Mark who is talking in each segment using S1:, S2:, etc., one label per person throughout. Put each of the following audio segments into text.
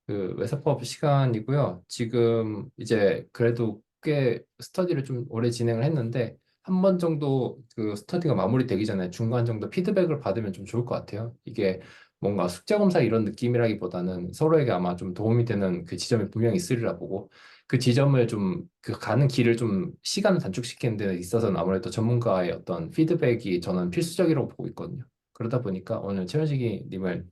S1: 그 외사법 시간이고요. 지금 이제 그래도 꽤 스터디를 좀 오래 진행을 했는데 한 번 정도 그 스터디가 마무리되기 전에 중간 정도 피드백을 받으면 좀 좋을 것 같아요. 이게 뭔가 숙제 검사 이런 느낌이라기보다는 서로에게 아마 좀 도움이 되는 그 지점이 분명히 있으리라 보고 그 지점을 좀 그 가는 길을 좀 시간을 단축시키는 데 있어서는 아무래도 전문가의 어떤 피드백이 저는 필수적이라고 보고 있거든요. 그러다 보니까 오늘 최현식이 님을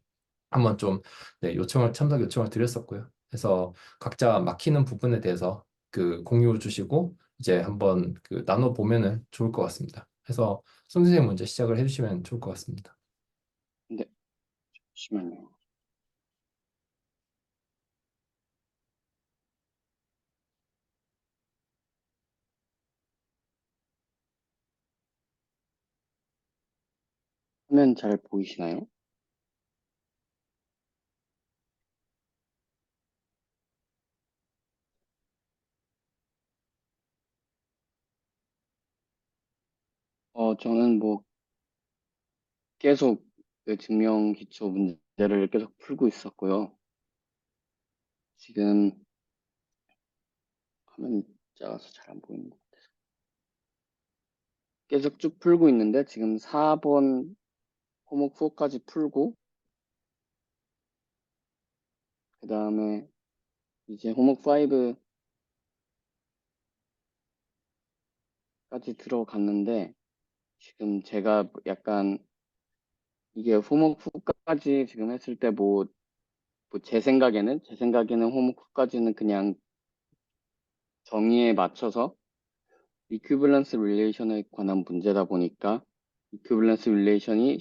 S1: 한번 좀 네, 참석 요청을 드렸었고요. 그래서 각자 막히는 부분에 대해서 그 공유 주시고 이제 한번 그 나눠 보면은 좋을 것 같습니다. 그래서 송 선생님 먼저 시작을 해주시면 좋을 것 같습니다.
S2: 네, 잠시만요. 화면 잘 보이시나요? 저는 뭐 계속 그 증명 기초 문제를 계속 풀고 있었고요. 지금 화면이 작아서 잘 안 보이는 것 같아서. 계속 쭉 풀고 있는데 지금 4번 호목 4까지 풀고 그 다음에 이제 호목 5까지 들어갔는데 지금 제가 약간 이게 호목 4까지 지금 했을 때 제 생각에는 호목 4까지는 그냥 정의에 맞춰서 이퀴밸런스 릴레이션에 관한 문제다 보니까 이퀴밸런스 릴레이션이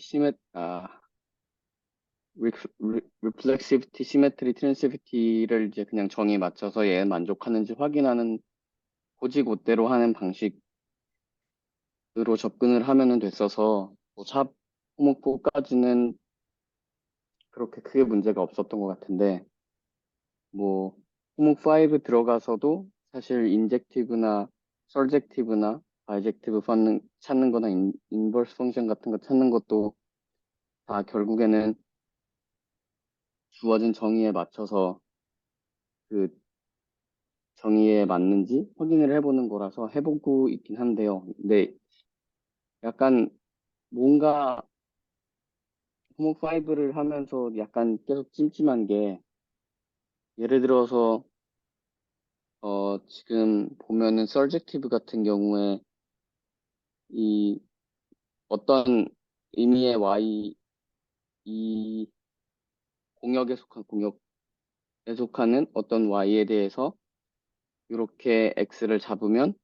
S2: 리플렉시비티, 시메트리, 트랜시비티를 이제 그냥 정의에 맞춰서 얘에 만족하는지 확인하는 고지고대로 하는 방식으로 접근을 하면은 됐어서 샵 호목포까지는 그렇게 크게 문제가 없었던 것 같은데 뭐 호목 5 들어가서도 사실 인젝티브나 설젝티브나 바이젝티브 찾는 거나 인버스 펑션 같은 거 찾는 것도 다 결국에는 주어진 정의에 맞춰서 그 정의에 맞는지 확인을 해보는 거라서 해보고 있긴 한데요. 근데 약간 뭔가 호목 5를 하면서 약간 계속 찜찜한 게 예를 들어서 지금 보면은 서젝티브 같은 경우에 이 어떤 의미의 y 이 공역에 속하는 어떤 y에 대해서 이렇게 x를 잡으면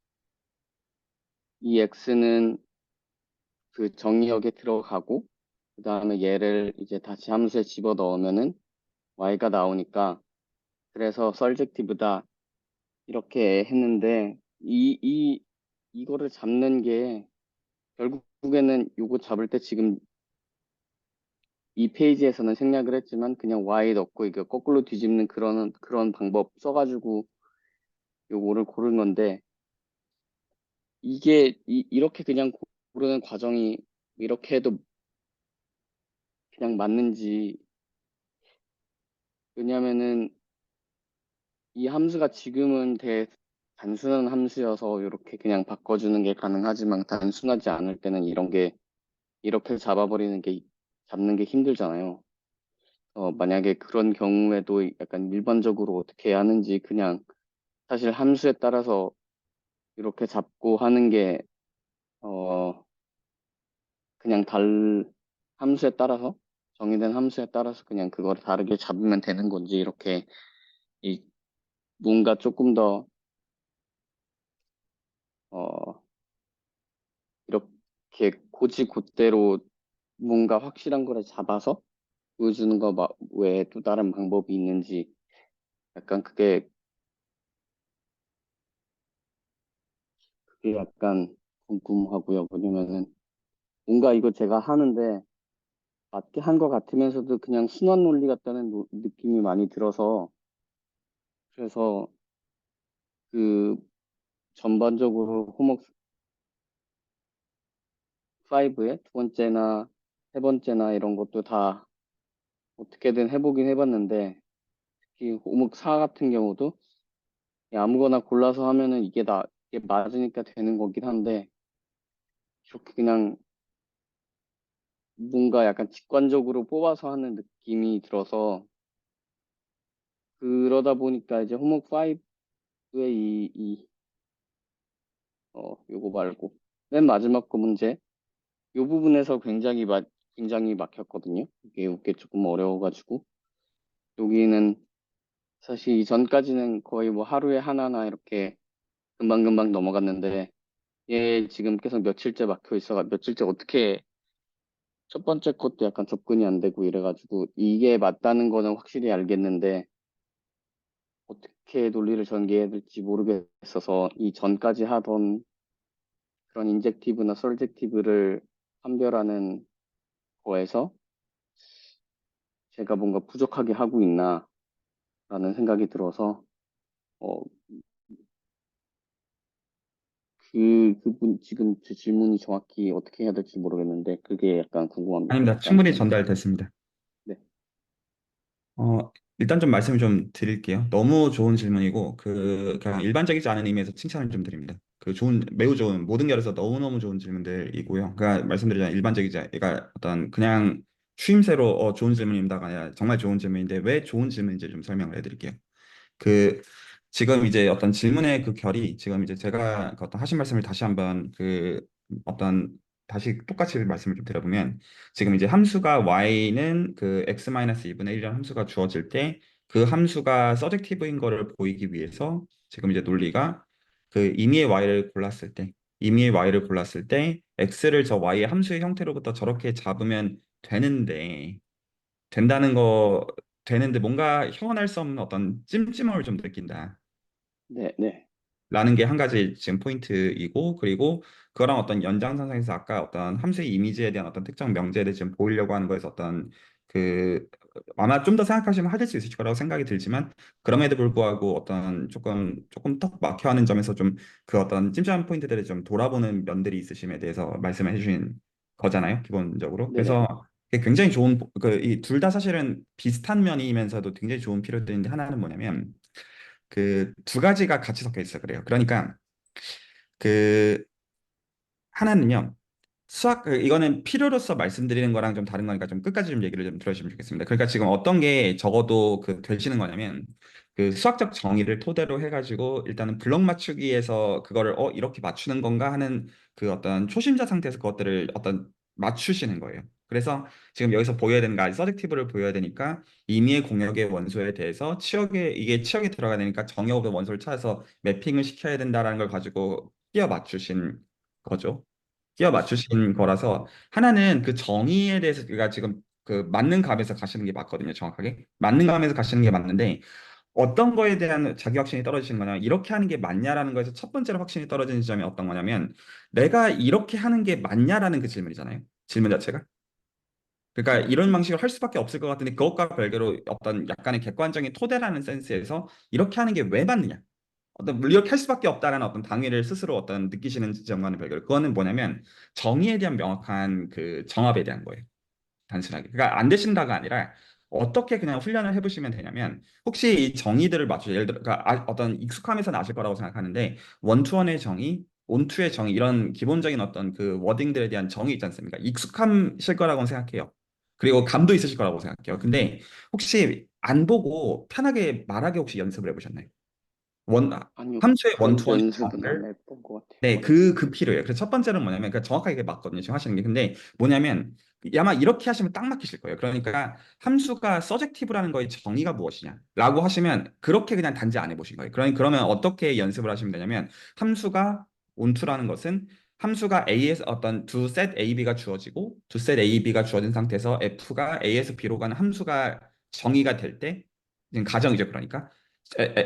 S2: 이 x는 그 정의역에 들어가고 그 다음에 얘를 이제 다시 함수에 집어 넣으면은 y가 나오니까 그래서 썰젝티브다 이렇게 했는데 이거를 잡는 게 결국에는 요거 잡을 때 지금 이 페이지에서는 생략을 했지만 그냥 y 넣고 이거 거꾸로 뒤집는 그런 방법 써가지고 요거를 고른 건데 이렇게 그냥 고르는 과정이 이렇게 해도 그냥 맞는지 왜냐면은 이 함수가 지금은 단순한 함수여서 이렇게 그냥 바꿔주는 게 가능하지만 단순하지 않을 때는 이런 게 이렇게 잡는 게 힘들잖아요. 만약에 그런 경우에도 약간 일반적으로 어떻게 하는지 그냥 사실 함수에 따라서 이렇게 잡고 하는 게, 어, 그냥 함수에 따라서, 정의된 함수에 따라서 그냥 그걸 다르게 잡으면 되는 건지, 이, 뭔가 조금 더, 어, 이렇게 곧대로 뭔가 확실한 거를 잡아서 보여주는 거 외에 또 다른 방법이 있는지, 약간 그게 약간 궁금하고요. 왜냐면은, 뭔가 이거 제가 하는데, 맞게 한 것 같으면서도 그냥 순환 논리 같다는 느낌이 많이 들어서 그래서 그 전반적으로 호목 5의 두 번째나 세 번째나 이런 것도 다 어떻게든 해보긴 해봤는데 이 오목 4 같은 경우도 그냥 아무거나 골라서 하면은 이게 맞으니까 되는 거긴 한데 이렇게 그냥 뭔가 약간 직관적으로 뽑아서 하는 느낌이 들어서 그러다 보니까 이제 호목 5의 요거 말고 맨 마지막 거 문제 요 부분에서 굉장히 막혔거든요. 이게 조금 어려워가지고 여기는 사실 이전까지는 거의 뭐 하루에 하나나 이렇게 금방금방 넘어갔는데 얘 지금 계속 며칠째 어떻게 첫 번째 것도 약간 접근이 안 되고 이래가지고 이게 맞다는 거는 확실히 알겠는데 어떻게 논리를 전개해야 될지 모르겠어서 이 전까지 하던 그런 인젝티브나 설젝티브를 판별하는 거에서 제가 뭔가 부족하게 하고 있나라는 생각이 들어서 어, 지금 제 질문이 정확히 어떻게 해야 될지 모르겠는데 그게 약간 궁금합니다.
S3: 아닙니다.
S2: 약간
S3: 충분히
S2: 좀
S3: 전달됐습니다.
S2: 네,
S3: 일단 좀 말씀을 좀 드릴게요. 너무 좋은 질문이고, 그냥 일반적이지 않은 의미에서 칭찬을 좀 드립니다. 매우 좋은, 모든 결에서 너무너무 좋은 질문들이고요. 그러니까 말씀드리자면 그러니까 어떤 그냥 추임새로 좋은 질문입니다가 아니라 정말 좋은 질문인데 왜 좋은 질문인지 좀 설명을 해드릴게요. 그 지금 이제 어떤 질문의 그 결이 지금 이제 제가 그 어떤 하신 말씀을 다시 한번 어떤 다시 똑같이 말씀을 좀 드려보면 지금 이제 함수가 y는 그 x-2분의 1이라는 함수가 주어질 때 그 함수가 서젝티브인 거를 보이기 위해서 지금 이제 논리가 그 임의의 y를 골랐을 때 x를 저 y의 함수의 형태로부터 저렇게 잡으면 되는데 된다는 거 되는데 뭔가 형언할 수 없는 어떤 찜찜함을 좀 느낀다.
S2: 네, 네,
S3: 라는 게 한 가지 지금 포인트이고, 그리고 그거랑 어떤 연장선상에서 아까 어떤 함수의 이미지에 대한 어떤 특정 명제를 지금 보이려고 하는 거에서 어떤 그 아마 좀 더 생각하시면 하실 수 있을 거라고 생각이 들지만, 그럼에도 불구하고 어떤 조금 턱 막혀하는 점에서 좀 그 어떤 찜찜한 포인트들을 좀 돌아보는 면들이 있으심에 대해서 말씀을 해주신 거잖아요, 기본적으로.
S2: 네, 네,
S3: 그래서 그게 굉장히 좋은 이 둘 다 사실은 비슷한 면이면서도 굉장히 좋은 필요들인데, 하나는 뭐냐면 그 두 가지가 같이 섞여 있어 그래요. 그러니까 그 하나는요. 이거는 필요로서 말씀드리는 거랑 좀 다른 거니까 좀 끝까지 좀 얘기를 좀 들어주시면 좋겠습니다. 그러니까 지금 어떤 게 적어도 되시는 거냐면 그 수학적 정의를 토대로 해가지고 일단은 블록 맞추기에서 그거를 이렇게 맞추는 건가 하는 그 어떤 초심자 상태에서 그것들을 어떤 맞추시는 거예요. 그래서 지금 여기서 보여야 되는 거, 서젝티브를 보여야 되니까 임의의 공역의 원소에 대해서 이게 치역에 들어가야 되니까 정역의 원소를 찾아서 매핑을 시켜야 된다라는 걸 가지고 끼워 맞추신 거죠. 끼워
S2: 그렇죠.
S3: 맞추신 거라서 하나는 그 정의에 대해서 우리가 지금 그 맞는 감에서 가시는 게 맞거든요, 정확하게. 맞는 감에서 가시는 게 맞는데 어떤 거에 대한 자기 확신이 떨어지신 거냐면 이렇게 하는 게 맞냐라는 거에서 첫 번째로 확신이 떨어지는 지점이 어떤 거냐면 내가 이렇게 하는 게 맞냐라는 그 질문이잖아요. 질문 자체가. 그러니까
S2: 네,
S3: 이런 방식을 할 수밖에 없을 것 같은데 그것과 별개로 어떤 약간의 객관적인 토대라는 센스에서 이렇게 하는 게 왜 맞느냐? 이렇게 할 수밖에 없다라는 어떤 당위를 스스로 어떤 느끼시는 지점과는 별개로 그거는 뭐냐면 정의에 대한 명확한 그 정합에 대한 거예요. 단순하게. 그러니까 안 되신다가 아니라 어떻게 그냥 훈련을 해보시면 되냐면 혹시 이 정의들을 예를 들어 그러니까 어떤 익숙함에서는 아실 거라고 생각하는데 원투원의 정의, 온투의 정의 이런 기본적인 어떤 그 워딩들에 대한 정의 있지 않습니까? 익숙하실 거라고 생각해요. 그리고 감도 있으실 거라고 생각해요. 근데 혹시 안 보고 편하게 말하기 혹시 연습을 해보셨나요? 원
S2: 아니요,
S3: 함수의
S2: 그런
S3: 원투원의
S2: 연습은 안
S3: 정의를
S2: 해본 것 같아요.
S3: 네, 그 필요해요. 그래서 첫 번째는 뭐냐면, 그러니까 정확하게 그게 맞거든요. 지금 하시는 게. 근데 뭐냐면, 아마 이렇게 하시면 딱 막히실 거예요. 그러니까 함수가 서젝티브라는 거의 정의가 무엇이냐? 라고 하시면, 그렇게 그냥 단지 안 해보신 거예요. 그러면 어떻게 연습을 하시면 되냐면, 함수가 onto라는 것은 함수가 A에서 어떤 두 셋 A, B가 주어지고, 두 셋 A, B가 주어진 상태에서 F가 A에서 B로 가는 함수가 정의가 될 때, 지금 가정이죠. 그러니까.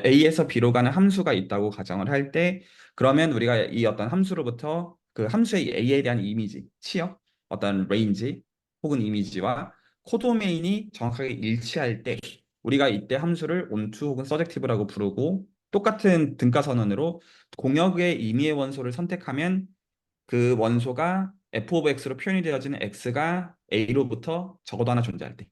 S3: A에서 B로 가는 함수가 있다고 가정을 할때 그러면 우리가 이 어떤 함수로부터 그 함수의 A에 대한 이미지, 치역, 어떤 레인지 혹은 이미지와 코도메인이 정확하게 일치할 때 우리가 이때 함수를 onto 혹은 surjective라고 부르고 똑같은 등가선언으로 공역의 임의의 원소를 선택하면 그 원소가 f of x로 표현이 되어지는 x가 a로부터 적어도 하나 존재할 때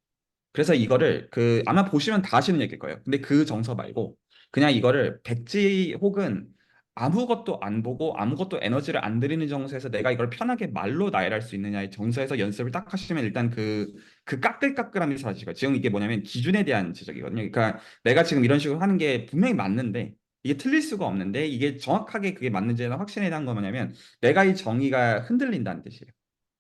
S3: 그래서 이거를 아마 보시면 다 아시는 얘기일 거예요. 근데 그 정서 말고 그냥 이거를 백지 혹은 아무것도 안 보고 아무것도 에너지를 안 들이는 정서에서 내가 이걸 편하게 말로 나열할 수 있느냐의 정서에서 연습을 딱 하시면 일단 그 까끌까끌함이 사라지고 지금 이게 뭐냐면 기준에 대한 지적이거든요. 그러니까 내가 지금 이런 식으로 하는 게 분명히 맞는데 이게 틀릴 수가 없는데 이게 정확하게 그게 맞는지에 대한 확신에 대한 거 뭐냐면 내가 이 정의가 흔들린다는 뜻이에요.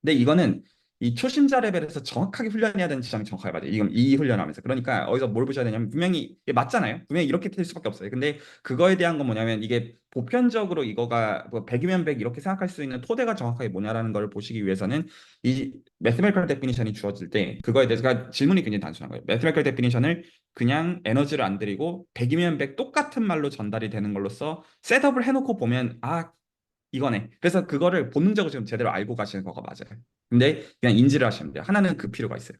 S3: 근데 이거는 이 초심자 레벨에서 정확하게 훈련해야 되는 지점이 정확하게 맞아요. 이건 이 훈련하면서. 그러니까 어디서 뭘 보셔야 되냐면 분명히 이게 맞잖아요. 분명히 이렇게 될 수밖에 없어요. 근데 그거에 대한 건 뭐냐면 이게 보편적으로 이거가 뭐 100이면 100 이렇게 생각할 수 있는 토대가 정확하게 뭐냐라는 걸 보시기 위해서는 이 매스메리컬 데피니션이 주어질 때 그거에 대해서 그러니까 질문이 굉장히 단순한 거예요. 매스메리컬 데피니션을 그냥 에너지를 안 들이고 100이면 100 똑같은 말로 전달이 되는 걸로써 셋업을 해놓고 보면 아 이거네. 그래서 그거를 본능적으로 지금 제대로 알고 가시는 거가 맞아요. 근데 그냥 인지를 하시면 돼요. 하나는 그 필요가 있어요.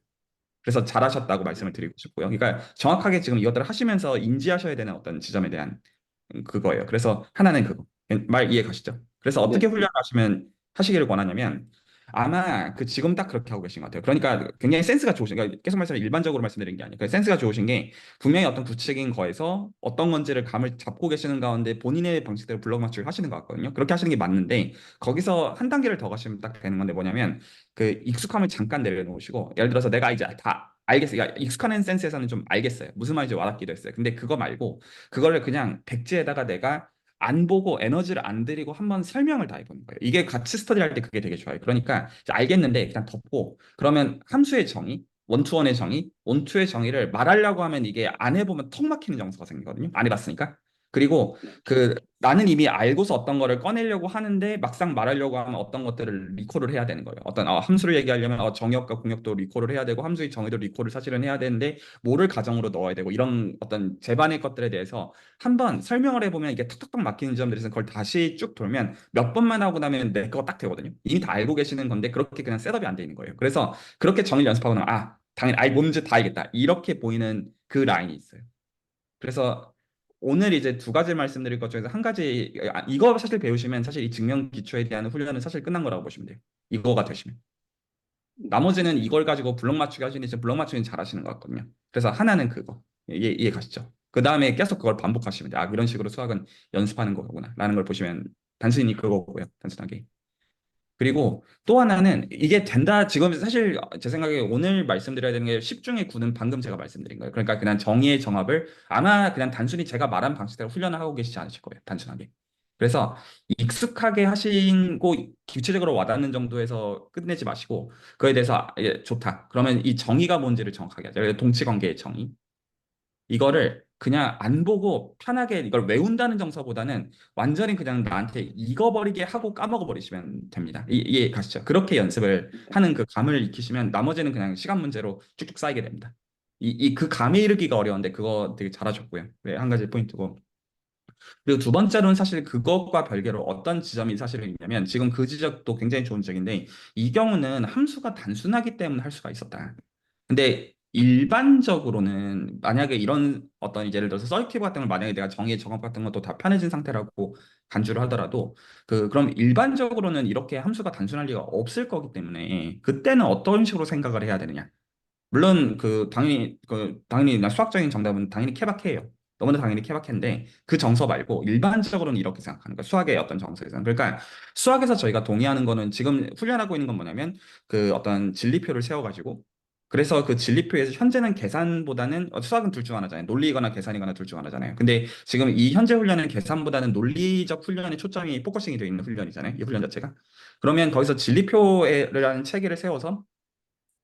S3: 그래서 잘하셨다고 말씀을 드리고 싶고요. 그러니까 정확하게 지금 이것들을 하시면서 인지하셔야 되는 어떤 지점에 대한 그거예요. 그래서 하나는 그거. 말 이해 가시죠? 그래서 어떻게
S2: 네.
S3: 훈련하시면 하시기를 권하냐면 아마 지금 딱 그렇게 하고 계신 것 같아요. 그러니까 굉장히 센스가 좋으신, 그러니까 계속 말씀드린 일반적으로 말씀드린 게 아니에요. 그 센스가 좋으신 게 분명히 어떤 구체적인 거에서 어떤 건지를 감을 잡고 계시는 가운데 본인의 방식대로 블록 맞추기를 하시는 것 같거든요. 그렇게 하시는 게 맞는데 거기서 한 단계를 더 가시면 딱 되는 건데 뭐냐면 그 익숙함을 잠깐 내려놓으시고 예를 들어서 내가 이제 다 알겠어요. 그러니까 익숙한 센스에서는 좀 알겠어요. 무슨 말인지 와닿기도 했어요. 근데 그거 말고 그거를 그냥 백지에다가 내가 안 보고 에너지를 안 들이고 한번 설명을 다 해보는 거예요. 이게 같이 스터디 할 때 그게 되게 좋아요. 그러니까 이제 알겠는데 그냥 덮고 그러면 함수의 정의, 원투원의 정의, 원투의 정의를 말하려고 하면 이게 안 해보면 턱 막히는 정서가 생기거든요. 안 해봤으니까. 그리고
S2: 네.
S3: 나는 이미 알고서 어떤 거를 꺼내려고 하는데 막상 말하려고 하면 어떤 것들을 리콜을 해야 되는 거예요. 어떤 함수를 얘기하려면 정역과 공역도 리콜을 해야 되고 함수의 정의도 리콜을 사실은 해야 되는데 뭐를 가정으로 넣어야 되고 이런 어떤 제반의 것들에 대해서 한번 설명을 해보면 이게 턱턱턱 막히는 점들에서 그걸 다시 쭉 돌면 몇 번만 하고 나면 내 거 딱 되거든요. 이미 다 알고 계시는 건데 그렇게 그냥 셋업이 안 돼 있는 거예요. 그래서 그렇게 정의를 연습하고 나면 당연히 뭔지 다 알겠다. 이렇게 보이는 그 라인이 있어요. 그래서 오늘 이제 두 가지 말씀드릴 것 중에서 한 가지 이거 사실 배우시면 사실 이 증명 기초에 대한 훈련은 사실 끝난 거라고 보시면 돼요. 이거가 되시면. 나머지는 이걸 가지고 블록 맞추기 하시는 이제 블록 맞추기는 잘하시는 것 같거든요. 그래서 하나는 그거 이해 가시죠? 그 다음에 계속 그걸 반복하시면 돼요. 이런 식으로 수학은 연습하는 거구나라는 걸 보시면 단순히 그거고요. 단순하게. 그리고 또 하나는 이게 된다. 지금 사실 제 생각에 오늘 말씀드려야 되는 게 10중에 9는 방금 제가 말씀드린 거예요. 그러니까 그냥 정의의 정합을 아마 그냥 단순히 제가 말한 방식대로 훈련을 하고 계시지 않으실 거예요. 단순하게. 그래서 익숙하게 하시고 구체적으로 와닿는 정도에서 끝내지 마시고 그거에 대해서 좋다. 그러면 이 정의가 뭔지를 정확하게 하죠. 동치관계의 정의. 이거를 그냥 안 보고 편하게 이걸 외운다는 정서보다는 완전히 그냥 나한테 익어버리게 하고 까먹어 버리시면 됩니다. 이해 가시죠? 그렇게 연습을
S2: 네.
S3: 하는 그 감을 익히시면 나머지는 그냥 시간 문제로 쭉쭉 쌓이게 됩니다. 그 감에 이르기가 어려운데 그거 되게 잘하셨고요. 네, 한 가지 포인트고. 그리고 두 번째로는 사실 그것과 별개로 어떤 지점이 사실은 있냐면 지금 그 지적도 굉장히 좋은 지적인데 이 경우는 함수가 단순하기 때문에 할 수가 있었다. 근데 일반적으로는 만약에 이런 어떤 예를 들어서 서티브 같은 걸 만약에 내가 정의의 정업 같은 것도 다 편해진 상태라고 간주를 하더라도 그럼 일반적으로는 이렇게 함수가 단순할 리가 없을 거기 때문에 그때는 어떤 식으로 생각을 해야 되느냐? 물론 당연히 나 수학적인 정답은 당연히 케바케예요. 너무나 당연히 케바케인데 그 정서 말고 일반적으로는 이렇게 생각하는 거예요. 수학의 어떤 정서에서는. 그러니까 수학에서 저희가 동의하는 거는 지금 훈련하고 있는 건 뭐냐면 그 어떤 진리표를 세워가지고 그래서 그 진리표에서 현재는 계산보다는 수학은 둘 중 하나잖아요. 논리이거나 계산이거나 둘 중 하나잖아요. 근데 지금 이 현재 훈련은 계산보다는 논리적 훈련에 초점이 포커싱이 되어 있는 훈련이잖아요. 이 훈련 자체가. 그러면 거기서 진리표라는 체계를 세워서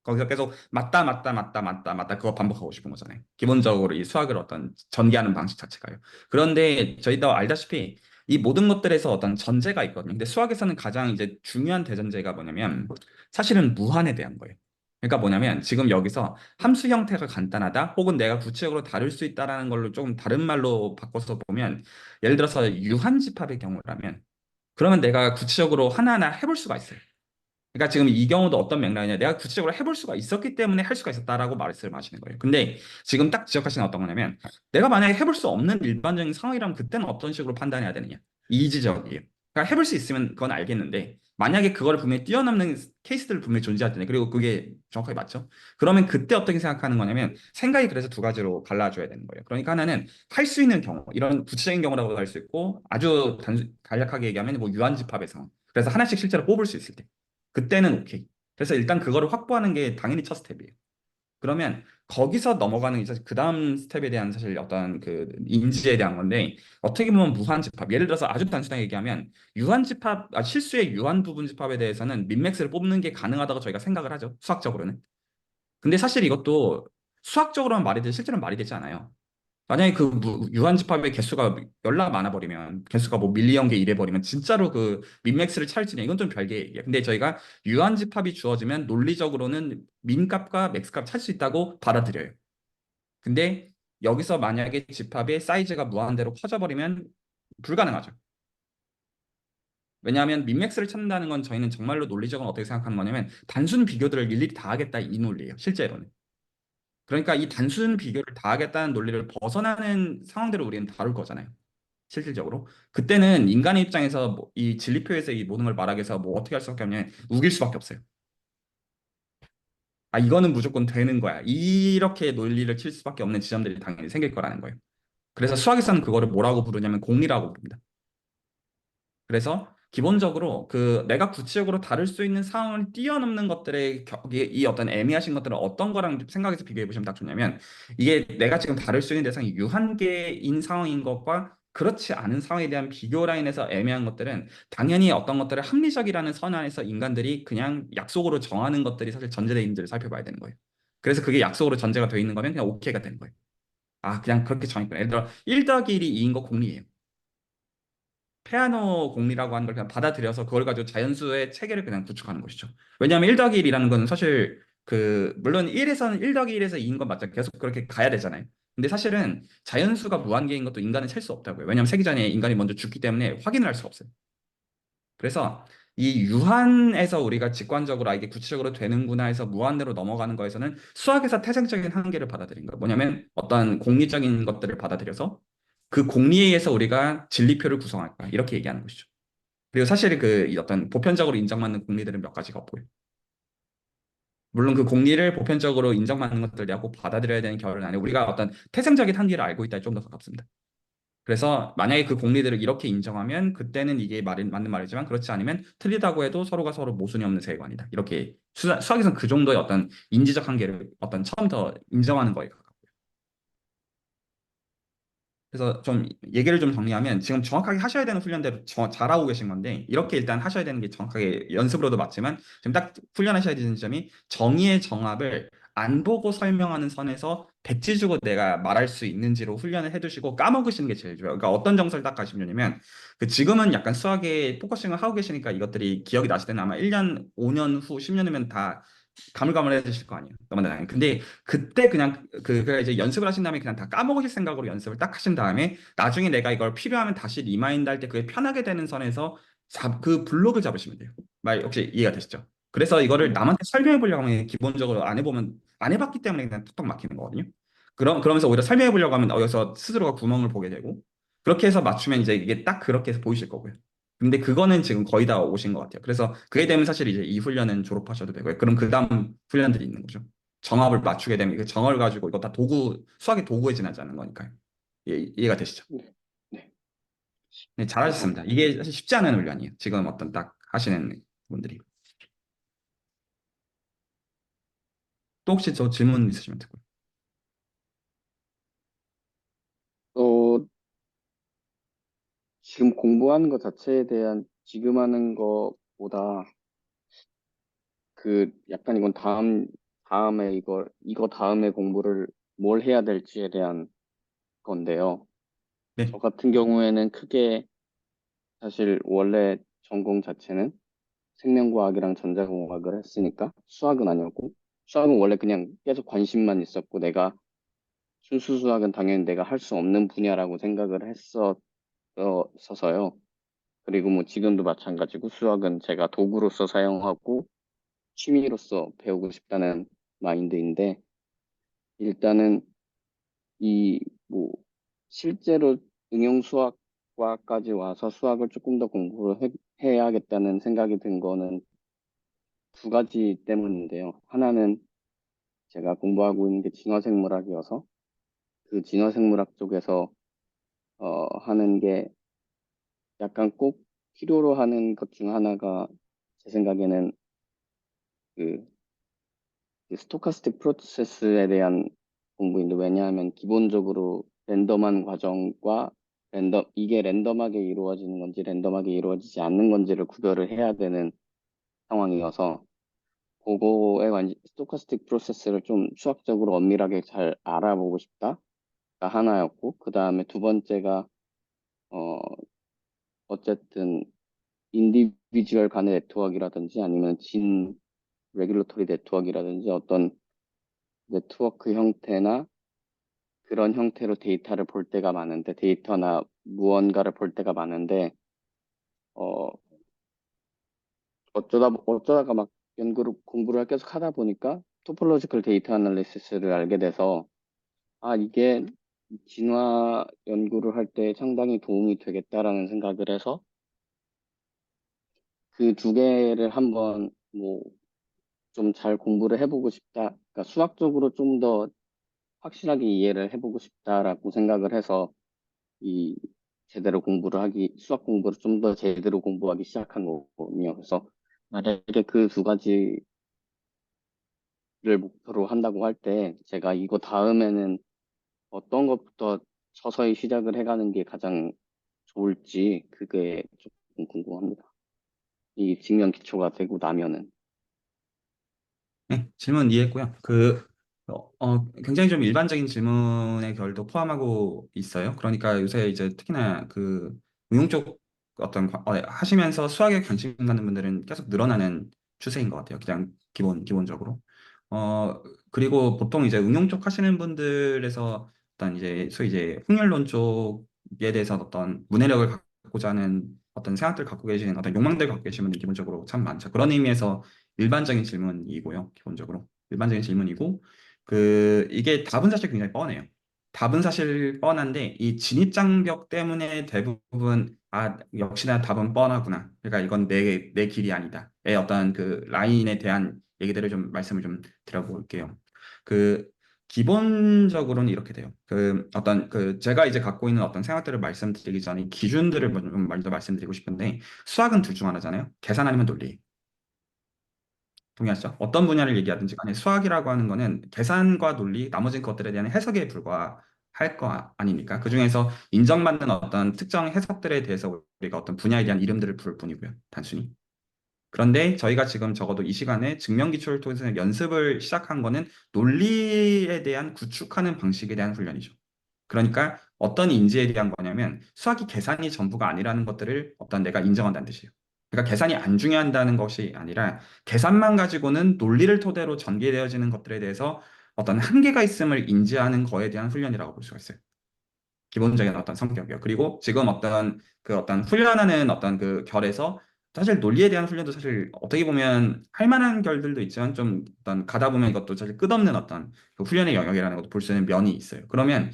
S3: 거기서 계속 맞다 맞다 맞다 맞다 맞다 그거 반복하고 싶은 거잖아요. 기본적으로 이 수학을 어떤 전개하는 방식 자체가요. 그런데 저희도 알다시피 이 모든 것들에서 어떤 전제가 있거든요. 근데 수학에서는 가장 이제 중요한 대전제가 뭐냐면 사실은 무한에 대한 거예요. 그러니까 뭐냐면 지금 여기서 함수 형태가 간단하다 혹은 내가 구체적으로 다룰 수 있다라는 걸로 조금 다른 말로 바꿔서 보면 예를 들어서 유한집합의 경우라면 그러면 내가 구체적으로 하나하나 해볼 수가 있어요. 그러니까 지금 이 경우도 어떤 맥락이냐 내가 구체적으로 해볼 수가 있었기 때문에 할 수가 있었다라고 말씀하시는 거예요. 근데 지금 딱 지적하시는 어떤 거냐면 내가 만약에 해볼 수 없는 일반적인 상황이라면 그때는 어떤 식으로 판단해야 되느냐 이 지적이에요. 그러니까 해볼 수 있으면 그건 알겠는데 만약에 그걸 분명히 뛰어넘는 케이스들 분명히 존재하잖아요. 그리고 그게 정확하게 맞죠? 그러면 그때 어떻게 생각하는 거냐면 생각이 그래서 두 가지로 갈라져야 되는 거예요. 그러니까 하나는 할 수 있는 경우, 이런 구체적인 경우라고 할 수 있고 아주 간략하게 얘기하면 뭐 유한집합의 상황. 그래서 하나씩 실제로 뽑을 수 있을 때 그때는 오케이. 그래서 일단 그거를 확보하는 게 당연히 첫 스텝이에요. 그러면 거기서 넘어가는 사실 그 다음 스텝에 대한 사실 어떤 그 인지에 대한 건데 어떻게 보면 무한집합 예를 들어서 아주 단순하게 얘기하면 유한집합 실수의 유한 부분 집합에 대해서는 민맥스를 뽑는 게 가능하다고 저희가 생각을 하죠 수학적으로는. 근데 사실 이것도 수학적으로는 말이 돼 실제로는 말이 되지 않아요. 만약에 그 유한집합의 개수가 열나 많아버리면 개수가 뭐 밀리언 개 이래버리면 진짜로 그 민맥스를 찾을지는 이건 좀 별개의 얘기예요. 근데 저희가 유한집합이 주어지면 논리적으로는 민값과 맥스값 찾을 수 있다고 받아들여요. 근데 여기서 만약에 집합의 사이즈가 무한대로 커져버리면 불가능하죠. 왜냐하면 민맥스를 찾는다는 건 저희는 정말로 논리적으로 어떻게 생각하는 거냐면 단순 비교들을 일일이 다 하겠다 이 논리예요. 실제로는. 그러니까 이 단순 비교를 다 하겠다는 논리를 벗어나는 상황들을 우리는 다룰 거잖아요. 실질적으로. 그때는 인간의 입장에서 이 진리표에서 이 모든 걸 말하기 위해서 뭐 어떻게 할 수밖에 없냐면 우길 수밖에 없어요. 아, 이거는 무조건 되는 거야. 이렇게 논리를 칠 수밖에 없는 지점들이 당연히 생길 거라는 거예요. 그래서 수학에서는 그거를 뭐라고 부르냐면 공리라고 부릅니다. 그래서 기본적으로 그 내가 구체적으로 다룰 수 있는 상황을 뛰어넘는 것들의 이 어떤 애매하신 것들은 어떤 거랑 생각해서 비교해 보시면 딱 좋냐면 이게 내가 지금 다룰 수 있는 대상이 유한계인 상황인 것과 그렇지 않은 상황에 대한 비교 라인에서 애매한 것들은 당연히 어떤 것들을 합리적이라는 선 안에서 인간들이 그냥 약속으로 정하는 것들이 사실 전제되어 있는지를 살펴봐야 되는 거예요. 그래서 그게 약속으로 전제가 되어 있는 거면 그냥 오케이가 되는 거예요. 아, 그냥 그렇게 정했구나. 예를 들어 1 더하기 1이 2인 거 공리예요. 페아노 공리라고 하는 걸 그냥 받아들여서 그걸 가지고 자연수의 체계를 그냥 구축하는 것이죠. 왜냐하면 1 더하기 1이라는 건 사실 그 물론 1에서는 1 더하기 1에서 2인 건 맞죠. 계속 그렇게 가야 되잖아요. 근데 사실은 자연수가 무한계인 것도 인간은 셀 수 없다고요. 왜냐하면 세기 전에 인간이 먼저 죽기 때문에 확인을 할 수가 없어요. 그래서 이 유한에서 우리가 직관적으로 아, 이게 구체적으로 되는구나 해서 무한대로 넘어가는 거에서는 수학에서 태생적인 한계를 받아들인 거예요. 뭐냐면 어떤 공리적인 것들을 받아들여서 그 공리에 의해서 우리가 진리표를 구성할까 이렇게 얘기하는 것이죠. 그리고 사실 그 어떤 보편적으로 인정받는 공리들은 몇 가지가 없고요. 물론 그 공리를 보편적으로 인정받는 것들이라고 받아들여야 되는 결은 아니고 우리가 어떤 태생적인 한계를 알고 있다에 좀 더 가깝습니다. 그래서 만약에 그 공리들을 이렇게 인정하면 그때는 이게 맞는 말이지만 그렇지 않으면 틀리다고 해도 서로가 서로 모순이 없는 세계관이다. 이렇게 수학에서는 그 정도의 어떤 인지적 한계를 어떤 처음부터 인정하는 거에 가깝고. 그래서 좀 얘기를 좀 정리하면 지금 정확하게 하셔야 되는 훈련대로 잘하고 계신 건데 이렇게 일단 하셔야 되는 게 정확하게 연습으로도 맞지만 지금 딱 훈련하셔야 되는 점이 정의의 정합을 안 보고 설명하는 선에서 백지 주고 내가 말할 수 있는지로 훈련을 해두시고 까먹으시는 게 제일 좋아요. 그러니까 어떤 정서를 딱 가시려면 그 지금은 약간 수학에 포커싱을 하고 계시니까 이것들이 기억이 나실 때는 아마 1년, 5년 후, 10년 후면 다 가물가물해지실 거 아니에요. 너무나 당연히. 근데 그때 그냥 그 이제 연습을 하신 다음에 그냥 다 까먹으실 생각으로 연습을 딱 하신 다음에 나중에 내가 이걸 필요하면 다시 리마인드 할 때 그게 편하게 되는 선에서 그 블록을 잡으시면 돼요. 말 혹시 이해가 되시죠? 그래서 이거를
S2: 네.
S3: 남한테 설명해 보려고 하면 기본적으로 안 해보면 안 해봤기 때문에 그냥 톡톡 막히는 거거든요. 그러면서 오히려 설명해 보려고 하면 여기서 스스로가 구멍을 보게 되고 그렇게 해서 맞추면 이제 이게 딱 그렇게 해서 보이실 거고요. 근데 그거는 지금 거의 다 오신 것 같아요. 그래서 그게 되면 사실 이제 이 훈련은 졸업하셔도 되고요. 그럼 그 다음 훈련들이 있는 거죠. 정합을 맞추게 되면 그 정합을 가지고 이거 다 도구, 수학의 도구에 지나지 않는 거니까요. 이해가 되시죠?
S2: 네. 네.
S3: 네, 잘하셨습니다.
S2: 감사합니다.
S3: 이게 사실 쉽지 않은 훈련이에요. 지금 어떤 딱 하시는 분들이. 또 혹시 저 질문 있으시면 듣고요.
S2: 또 지금 공부하는 것 자체에 대한 지금 하는 것보다 그 약간 이건 다음에 이거 다음에 공부를 뭘 해야 될지에 대한 건데요. 저
S3: 네,
S2: 같은 경우에는 크게 사실 원래 전공 자체는 생명과학이랑 전자공학을 했으니까 수학은 아니었고 수학은 원래 그냥 계속 관심만 있었고 내가 순수 수학은 당연히 내가 할 수 없는 분야라고 생각을 했었어서요. 그리고 뭐 지금도 마찬가지고 수학은 제가 도구로서 사용하고 취미로서 배우고 싶다는 마인드인데 일단은 이 뭐 실제로 응용 수학과 수학과까지 와서 수학을 조금 더 해야겠다는 생각이 든 거는 두 가지 때문인데요. 하나는 제가 공부하고 있는 게 진화생물학이어서 그 진화생물학 쪽에서 하는 게 약간 꼭 필요로 하는 것 중 하나가 제 생각에는 그, 그 스토카스틱 프로세스에 대한 공부인데 왜냐하면 기본적으로 랜덤한 과정과 이게 랜덤하게 이루어지는 건지 랜덤하게 이루어지지 않는 건지를 구별을 해야 되는 상황이어서 그거의 스토카스틱 프로세스를 좀 수학적으로 엄밀하게 잘 알아보고 싶다가 하나였고 그 다음에 두 번째가 어, 어쨌든 인디비주얼 간의 네트워크라든지 아니면 진 레귤러토리 네트워크라든지 어떤 네트워크 형태나 그런 형태로 데이터를 볼 때가 많은데 데이터나 무언가를 볼 때가 많은데 어, 어쩌다가 막 공부를 계속 하다 보니까 토폴로지컬 데이터 애널리시스를 알게 돼서 아 이게 진화 연구를 할 때 상당히 도움이 되겠다라는 생각을 해서 그 두 개를 한번 뭐 좀 잘 공부를 해보고 싶다. 그러니까 수학적으로 좀 더 확실하게 이해를 해보고 싶다라고 생각을 해서 이 수학 공부를 좀 더 제대로 공부하기 시작한 거거든요. 그래서 만약에 그 두 가지를 목표로 한다고 할 때 제가 이거 다음에는 어떤 것부터 서서히 시작을 해가는 게 가장 좋을지 그게 조금 궁금합니다. 이 직면 기초가 되고 나면은.
S3: 네, 질문 이해했고요. 굉장히 좀 일반적인 질문의 결도 포함하고 있어요. 그러니까 요새 이제 특히나 그 응용 쪽 하시면서 수학에 관심 갖는 분들은 계속 늘어나는 추세인 것 같아요. 그냥 기본적으로. 그리고 보통 이제 응용 쪽 하시는 분들에서 어떤 이제 소위 이제 확률론 쪽에 대해서 어떤 문해력을 갖고자 하는 어떤 생각들 갖고 계시는 어떤 욕망들 갖고 계시는 분들이 기본적으로 참 많죠. 그런 의미에서 일반적인 질문이고요. 기본적으로 일반적인 질문이고 이게 답은 사실 굉장히 뻔해요. 답은 사실 뻔한데 이 진입장벽 때문에 대부분 역시나 답은 뻔하구나. 그러니까 이건 내 길이 아니다의 어떤 그 라인에 대한 얘기들을 좀 말씀을 좀 드려볼게요. 그 기본적으로는 이렇게 돼요. 제가 이제 갖고 있는 어떤 생각들을 말씀드리기 전에 기준들을 좀 먼저 말씀드리고 싶은데 수학은 둘 중 하나잖아요. 계산 아니면 논리. 동의하시죠? 어떤 분야를 얘기하든지 간에 수학이라고 하는 거는 계산과 논리, 나머지 것들에 대한 해석에 불과할 거 아닙니까? 그중에서 인정받는 어떤 특정 해석들에 대해서 우리가 어떤 분야에 대한 이름들을 부를 뿐이고요. 단순히. 그런데 저희가 지금 적어도 이 시간에 증명 기초를 통해서 연습을 시작한 거는 논리에 대한 구축하는 방식에 대한 훈련이죠. 그러니까 어떤 인지에 대한 거냐면 수학이 계산이 전부가 아니라는 것들을 어떤 내가 인정한다는 뜻이에요. 그러니까 계산이 안 중요하다는 것이 아니라 계산만 가지고는 논리를 토대로 전개되어지는 것들에 대해서 어떤 한계가 있음을 인지하는 거에 대한 훈련이라고 볼 수가 있어요. 기본적인 어떤 성격이요. 그리고 지금 어떤 훈련하는 어떤 그 결에서 사실 논리에 대한 훈련도 사실 어떻게 보면 할 만한 결들도 있지만 좀 어떤 가다 보면 이것도 사실 끝없는 어떤 그 훈련의 영역이라는 것도 볼 수 있는 면이 있어요. 그러면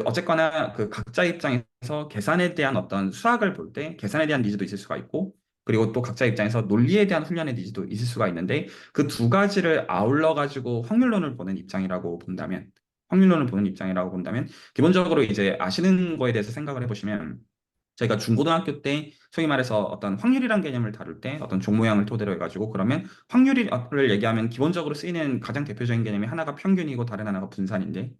S3: 어쨌거나 그 각자 입장에서 계산에 대한 어떤 수학을 볼 때 계산에 대한 니즈도 있을 수가 있고 그리고 또 각자 입장에서 논리에 대한 훈련의 니즈도 있을 수가 있는데 그 두 가지를 아울러 가지고 확률론을 보는 입장이라고 본다면 기본적으로 이제 아시는 거에 대해서 생각을 해보시면 저희가 중고등학교 때 소위 말해서 어떤 확률이란 개념을 다룰 때 어떤 종 모양을 토대로 해가지고 그러면 확률을 얘기하면 기본적으로 쓰이는 가장 대표적인 개념이 하나가 평균이고 다른 하나가 분산인데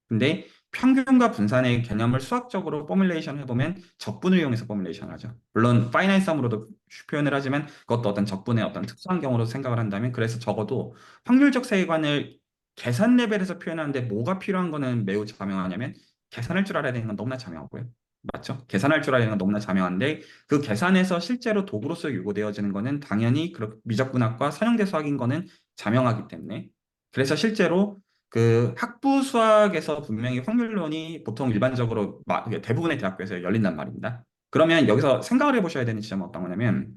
S3: 근데 평균과 분산의 개념을 수학적으로 포뮬레이션 해보면 적분을 이용해서 포뮬레이션 하죠. 물론 파이나이트 썸으로도 표현을 하지만 그것도 어떤 적분의 어떤 특수한 경우로 생각을 한다면 그래서 적어도 확률적 세계관을 계산 레벨에서 표현하는데 뭐가 필요한 거는 매우 자명하냐면 계산할 줄 알아야 되는 건 너무나 자명하고요. 맞죠? 계산할 줄 알아야 되는 건 너무나 자명한데 그 계산에서 실제로 도구로서 요구되어지는 거는 당연히 미적분학과 선형대 수학인 거는 자명하기 때문에 그래서 실제로 그 학부 수학에서 분명히 확률론이 보통 일반적으로 대부분의 대학교에서 열린단 말입니다. 그러면 여기서 생각을 해보셔야 되는 지점은 어떤 거냐면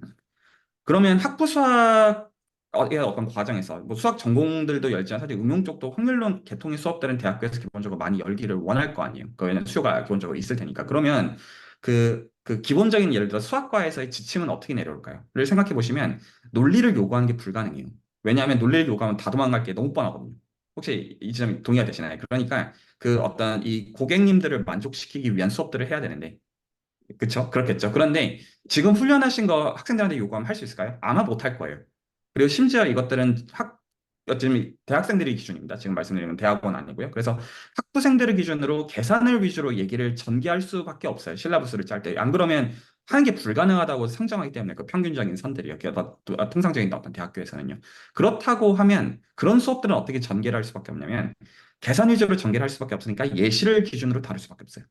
S3: 그러면 학부 수학 어떤 과정에서 뭐 수학 전공들도 열지만 사실 응용 쪽도 확률론 계통의 수업들은 대학교에서 기본적으로 많이 열기를 원할 거 아니에요. 왜냐면 수요가 기본적으로 있을 테니까. 그러면 그 기본적인 예를 들어 수학과에서의 지침은 어떻게 내려올까요?를 생각해 보시면 논리를 요구하는 게 불가능해요. 왜냐하면 논리를 요구하면 다 도망갈 게 너무 뻔하거든요. 혹시 이 지점 동의가 되시나요? 그러니까 그 어떤 이 고객님들을 만족시키기 위한 수업들을 해야 되는데, 그쵸? 그렇겠죠. 그런데 지금 훈련하신 거 학생들한테 요구하면 할 수 있을까요? 아마 못할 거예요. 그리고 심지어 이것들은 지금 대학생들이 기준입니다. 지금 말씀드리는 대학원 아니고요. 그래서 학부생들을 기준으로 계산을 위주로 얘기를 전개할 수밖에 없어요. 실라부스를 짤 때. 안 그러면 하는 게 불가능하다고 상정하기 때문에 그 평균적인 선들이요. 통상적인 어떤 대학교에서는요. 그렇다고 하면 그런 수업들은 어떻게 전개를 할 수밖에 없냐면 계산 위주로 전개를 할 수밖에 없으니까 예시를 기준으로 다룰 수밖에 없어요.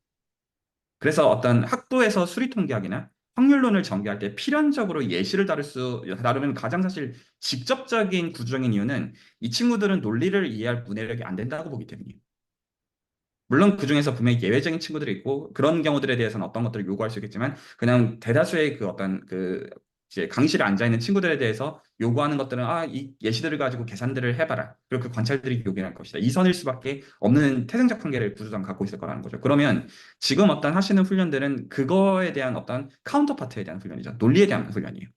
S3: 그래서 어떤 학부에서 수리 통계학이나 확률론을 전개할 때 필연적으로 예시를 다루면 가장 사실 직접적인 구조적인 이유는 이 친구들은 논리를 이해할 문해력이 안 된다고 보기 때문이에요. 물론 그중에서 분명히 예외적인 친구들이 있고 그런 경우들에 대해서는 어떤 것들을 요구할 수 있겠지만 그냥 대다수의 그 어떤 그 이제 강의실에 앉아 있는 친구들에 대해서 요구하는 것들은 이 예시들을 가지고 계산들을 해봐라. 그리고 그 관찰들이 요구할 것이다. 이 선일 수밖에 없는 태생적 한계를 구조상 갖고 있을 거라는 거죠. 그러면 지금 어떤 하시는 훈련들은 그거에 대한 어떤 카운터파트에 대한 훈련이죠. 논리에 대한 훈련이에요.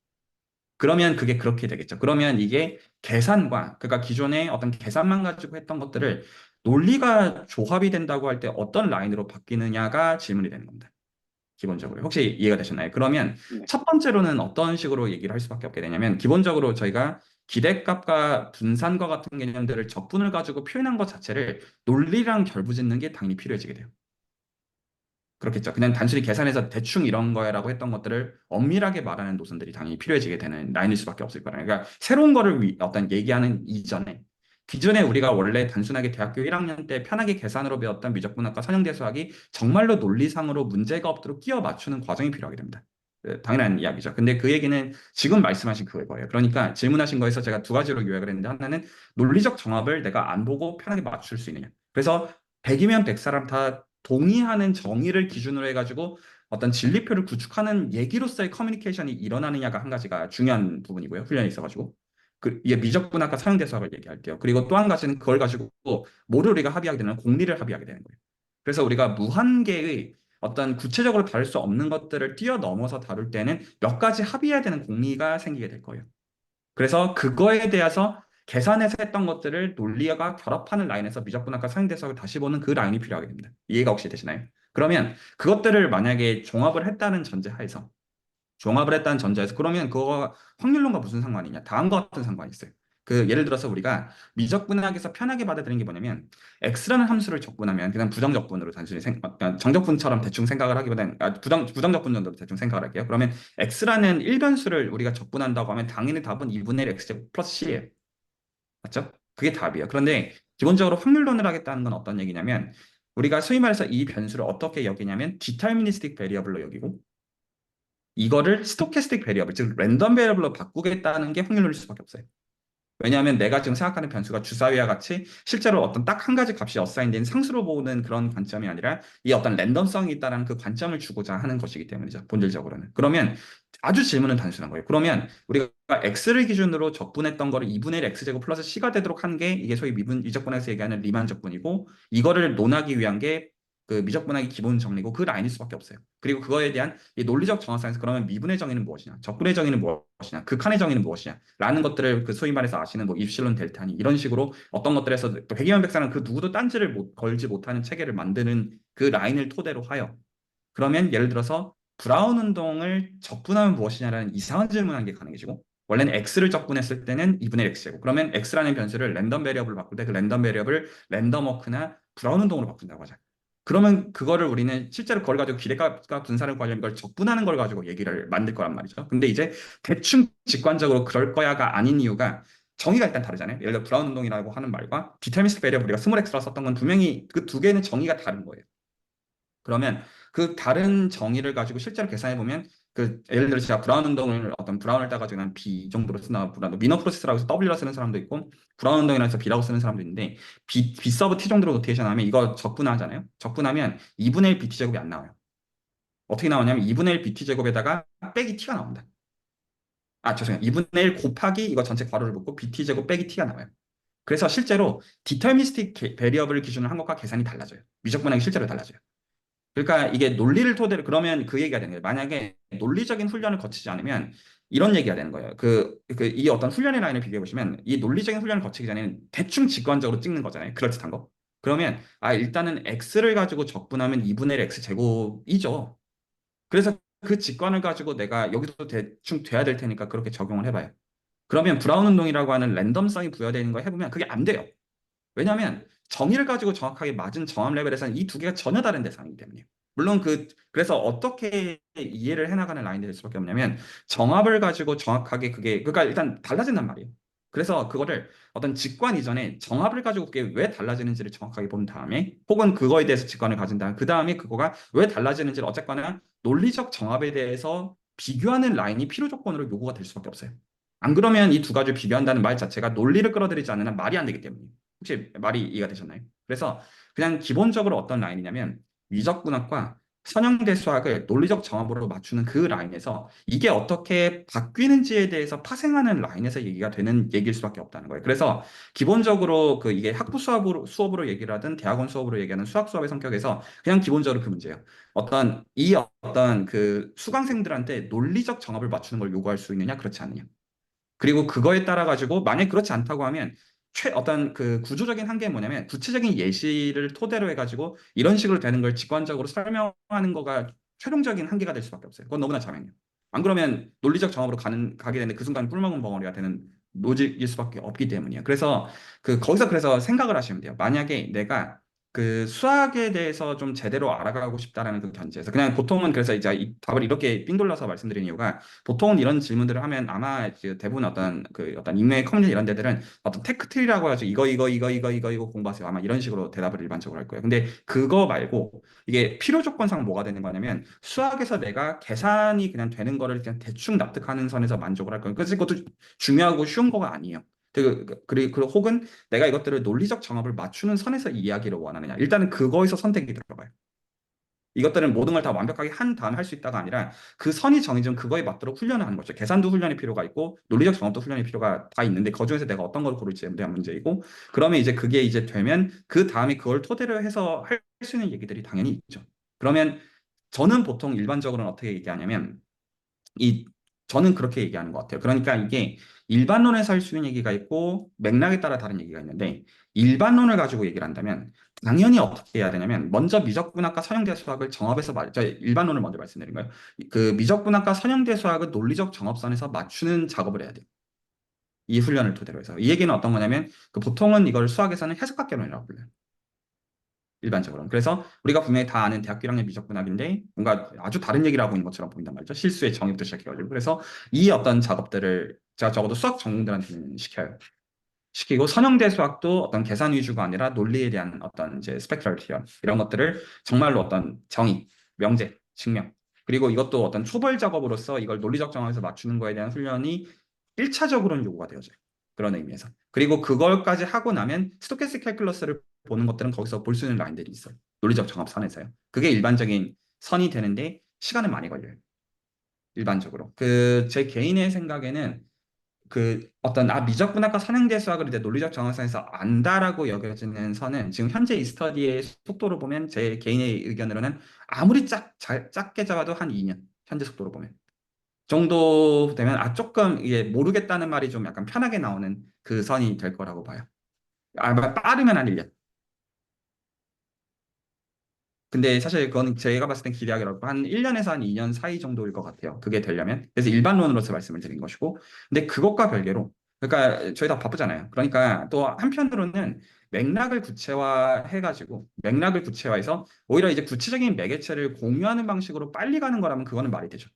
S3: 그러면 그게 그렇게 되겠죠. 그러면 이게 계산과, 그러니까 기존에 어떤 계산만 가지고 했던 것들을 논리가 조합이 된다고 할 때 어떤 라인으로 바뀌느냐가 질문이 되는 겁니다. 기본적으로. 혹시 이해가 되셨나요? 그러면
S2: 네.
S3: 첫 번째로는 어떤 식으로 얘기를 할 수밖에 없게 되냐면, 기본적으로 저희가 기대값과 분산과 같은 개념들을 적분을 가지고 표현한 것 자체를 논리랑 결부짓는 게 당연히 필요해지게 돼요. 그렇겠죠. 그냥 단순히 계산해서 대충 이런 거야라고 했던 것들을 엄밀하게 말하는 노선들이 당연히 필요해지게 되는 라인일 수밖에 없을 거라. 그러니까 새로운 거를 어떤 얘기하는 이전에 기존에 우리가 원래 단순하게 대학교 1학년 때 편하게 계산으로 배웠던 미적분학과 선형대수학이 정말로 논리상으로 문제가 없도록 끼워 맞추는 과정이 필요하게 됩니다. 당연한 이야기죠. 근데 그 얘기는 지금 말씀하신 그거예요. 그러니까 질문하신 거에서 제가 두 가지로 요약을 했는데 하나는 논리적 정합을 내가 안 보고 편하게 맞출 수 있느냐. 그래서 100이면 100사람 다 동의하는 정의를 기준으로 해가지고 어떤 진리표를 구축하는 얘기로서의 커뮤니케이션이 일어나느냐가 한 가지가 중요한 부분이고요. 훈련이 있어가지고. 이게 미적분학과 사용대수학을 얘기할게요. 그리고 또 한 가지는 그걸 가지고 뭐를 우리가 합의하게 되는 공리를 합의하게 되는 거예요. 그래서 우리가 무한계의 어떤 구체적으로 다룰 수 없는 것들을 뛰어넘어서 다룰 때는 몇 가지 합의해야 되는 공리가 생기게 될 거예요. 그래서 그거에 대해서 계산해서 했던 것들을 논리와 결합하는 라인에서 미적분학과 상대성을 다시 보는 그 라인이 필요하게 됩니다. 이해가 혹시 되시나요? 그러면 그것들을 만약에 종합을 했다는 전제에서 그러면 그거 확률론과 무슨 상관이냐? 다음과 같은 상관이 있어요. 그 예를 들어서 우리가 미적분학에서 편하게 받아들이는 게 뭐냐면 x라는 함수를 적분하면 그냥 부정적분으로 단순히 그냥 정적분처럼 대충 생각을 하기보다는 부정적분 정도로 대충 생각을 할게요. 그러면 x라는 일변수를 우리가 적분한다고 하면 당연히 답은 2분의 1 x제곱 플러스 c예요. 맞죠? 그게 답이에요. 그런데 기본적으로 확률론을 하겠다는 건 어떤 얘기냐면 우리가 소위 말해서 이 변수를 어떻게 여기냐면 디터미니스틱 베리어블로 여기고 이거를 스토캐스틱 베리어블, 즉 랜덤 베리어블로 바꾸겠다는 게 확률론일 수밖에 없어요. 왜냐하면 내가 지금 생각하는 변수가 주사위와 같이 실제로 어떤 딱 한 가지 값이 어사인된 상수로 보는 그런 관점이 아니라 이 어떤 랜덤성이 있다는 그 관점을 주고자 하는 것이기 때문이죠. 본질적으로는. 그러면 아주 질문은 단순한 거예요. 그러면 우리가 x를 기준으로 적분했던 거를 2분의 1 x제곱 플러스 c가 되도록 한 게 이게 소위 미적분학에서 얘기하는 리만 적분이고 이거를 논하기 위한 게 그 미적분학의 기본 정리고 그 라인일 수밖에 없어요. 그리고 그거에 대한 이 논리적 정확성에서 그러면 미분의 정의는 무엇이냐, 적분의 정의는 무엇이냐, 극한의 정의는 무엇이냐, 라는 것들을 그 소위 말해서 아시는 뭐 입실론 델타니 이런 식으로 어떤 것들에서 또 백이면 백사는 그 누구도 딴지를 걸지 못하는 체계를 만드는 그 라인을 토대로 하여 그러면 예를 들어서 브라운 운동을 적분하면 무엇이냐라는 이상한 질문한 게 가능해지고 원래는 x를 적분했을 때는 2분의 x제곱 그러면 x라는 변수를 랜덤 베리어블로 바꿀 때 그 랜덤 베리어블을 랜덤 워크나 브라운 운동으로 바꾼다고 하자. 그러면 그거를 우리는 실제로 그걸 가지고 기대값과 분산을 구하려면 이걸 적분하는 걸 가지고 얘기를 만들 거란 말이죠. 근데 이제 대충 직관적으로 그럴 거야가 아닌 이유가 정의가 일단 다르잖아요. 예를 들어 브라운 운동이라고 하는 말과 디터미스틱 베리어블 우리가 스몰 x라 썼던 건 분명히 그 두 개는 정의가 다른 거예요. 그러면 그 다른 정의를 가지고 실제로 계산해 보면 그 예를 들어 제가 브라운 운동을 어떤 브라운을 따가지고 난 B 정도로 쓰나 브라운 미너 프로세스라고 해서 W라 쓰는 사람도 있고 브라운 운동이라고 해서 B라고 쓰는 사람도 있는데 B 서브 T 정도로 노테이션 하면 이거 적분하잖아요. 적분하면 2분의 1 BT 제곱이 안 나와요. 어떻게 나오냐면 2분의 1 BT 제곱에다가 빼기 T가 나옵니다. 죄송해요. 2분의 1 곱하기 이거 전체 괄호를 묶고 BT 제곱 빼기 T가 나와요. 그래서 실제로 디터미스틱 베리어블 기준으로 한 것과 계산이 달라져요. 미적분하기 실제로 달라져요. 그러니까 이게 논리를 토대로 그러면 그 얘기가 되는 거예요. 만약에 논리적인 훈련을 거치지 않으면 이런 얘기가 되는 거예요. 이 어떤 훈련의 라인을 비교해 보시면 이 논리적인 훈련을 거치기 전에는 대충 직관적으로 찍는 거잖아요. 그럴듯한 거. 그러면 일단은 x를 가지고 적분하면 2분의 1 x 제곱이죠. 그래서 그 직관을 가지고 내가 여기도 대충 돼야 될 테니까 그렇게 적용을 해봐요. 그러면 브라운 운동이라고 하는 랜덤성이 부여되는 거 해보면 그게 안 돼요. 왜냐하면 정의를 가지고 정확하게 맞은 정합 레벨에서는 이 두 개가 전혀 다른 대상이기 때문이에요. 물론 그래서 어떻게 이해를 해나가는 라인이 될 수밖에 없냐면 정합을 가지고 정확하게 그러니까 일단 달라진단 말이에요. 그래서 그거를 어떤 직관 이전에 정합을 가지고 그게 왜 달라지는지를 정확하게 본 다음에 혹은 그거에 대해서 직관을 가진 다음 그 다음에 그거가 왜 달라지는지를 어쨌거나 논리적 정합에 대해서 비교하는 라인이 필요 조건으로 요구가 될 수밖에 없어요. 안 그러면 이 두 가지를 비교한다는 말 자체가 논리를 끌어들이지 않는 한 말이 안 되기 때문이에요. 혹시 말이 이해가 되셨나요? 그래서 그냥 기본적으로 어떤 라인이냐면 위적분학과 선형대 수학을 논리적 정합으로 맞추는 그 라인에서 이게 어떻게 바뀌는지에 대해서 파생하는 라인에서 얘기가 되는 얘기일 수밖에 없다는 거예요. 그래서 기본적으로 이게 학부 수업으로 얘기를 하든 대학원 수업으로 얘기하는 수학 수업의 성격에서 그냥 기본적으로 그 문제예요. 어떤 그 수강생들한테 논리적 정합을 맞추는 걸 요구할 수 있느냐, 그렇지 않느냐. 그리고 그거에 따라 가지고 만약 그렇지 않다고 하면 어떤 그 구조적인 한계는 뭐냐면 구체적인 예시를 토대로 해가지고 이런 식으로 되는 걸 직관적으로 설명하는 거가 최종적인 한계가 될 수밖에 없어요. 그건 너무나 자명해요. 안 그러면 논리적 정합으로 가게 되는데 그 순간 꿀먹은 벙어리가 되는 노직일 수밖에 없기 때문이에요. 그래서 거기서 생각을 하시면 돼요. 만약에 내가 그 수학에 대해서 좀 제대로 알아가고 싶다라는 그 견지에서 그냥 보통은 그래서 이제 이 답을 이렇게 삥 돌려서 말씀드린 이유가 보통은 이런 질문들을 하면 아마 대부분 어떤 인맥 커뮤니티 이런 데들은 어떤 테크트리라고 해서 이거 공부하세요. 아마 이런 식으로 대답을 일반적으로 할 거예요. 근데 그거 말고 이게 필요 조건상 뭐가 되는 거냐면 수학에서 내가 계산이 그냥 되는 거를 그냥 대충 납득하는 선에서 만족을 할 거예요. 그래서 그것도 중요하고 쉬운 거가 아니에요. 그리고 혹은 내가 이것들을 논리적 정합을 맞추는 선에서 이야기를 원하느냐. 일단은 그거에서 선택이 들어가요. 이것들은 모든 걸 다 완벽하게 한 다음에 할 수 있다가 아니라 그 선이 정해진 그거에 맞도록 훈련을 하는 거죠. 계산도 훈련이 필요가 있고 논리적 정합도 훈련이 필요가 다 있는데 그중에서 내가 어떤 걸 고를지에 대한 문제이고 그러면 이제 그게 이제 되면 그 다음에 그걸 토대로 해서 할 수 있는 얘기들이 당연히 있죠. 그러면 저는 보통 일반적으로는 어떻게 얘기하냐면 이 저는 그렇게 얘기하는 것 같아요. 그러니까 이게 일반론에서 할 수 있는 얘기가 있고 맥락에 따라 다른 얘기가 있는데 일반론을 가지고 얘기를 한다면 당연히 어떻게 해야 되냐면 먼저 미적분학과 선형대 수학을 정합해서 저 일반론을 먼저 말씀드린 거예요. 그 미적분학과 선형대 수학을 논리적 정합선에서 맞추는 작업을 해야 돼요. 이 훈련을 토대로 해서 이 얘기는 어떤 거냐면 보통은 이걸 수학에서는 해석학개론이라고 불러요. 일반적으로. 그래서 우리가 분명히 다 아는 대학교 1학년 미적분학인데 뭔가 아주 다른 얘기를 하고 있는 것처럼 보인단 말이죠. 실수의 정의부터 시작해가지고. 그래서 이 어떤 작업들을 제가 적어도 수학 전공들한테는 시켜요. 시키고 선형대 수학도 어떤 계산 위주가 아니라 논리에 대한 어떤 이제 스펙트럴 티어 이런 것들을 정말로 어떤 정의, 명제, 증명 그리고 이것도 어떤 초벌 작업으로서 이걸 논리적 정황에서 맞추는 거에 대한 훈련이 1차적으로는 요구가 되어져요. 그런 의미에서. 그리고 그걸까지 하고 나면 스토캐스틱 캘큘러스를 보는 것들은 거기서 볼 수 있는 라인들이 있어요. 논리적 정합선에서요. 그게 일반적인 선이 되는데 시간은 많이 걸려요. 일반적으로. 제 개인의 생각에는 미적분학과 선행대 수학을 이제 논리적 정확선에서 안다라고 여겨지는 선은 지금 현재 이 스터디의 속도로 보면 제 개인의 의견으로는 아무리 작게 잡아도 한 2년 현재 속도로 보면 정도 되면 조금 이게 모르겠다는 말이 좀 약간 편하게 나오는 그 선이 될 거라고 봐요. 빠르면 한 1년. 근데 사실 그건 제가 봤을 땐 기대하기로 한 1년에서 한 2년 사이 정도일 것 같아요. 그게 되려면. 그래서 일반론으로서 말씀을 드린 것이고. 근데 그것과 별개로, 그러니까 저희 다 바쁘잖아요. 그러니까 또 한편으로는 맥락을 구체화해서 오히려 이제 구체적인 매개체를 공유하는 방식으로 빨리 가는 거라면 그거는 말이 되죠.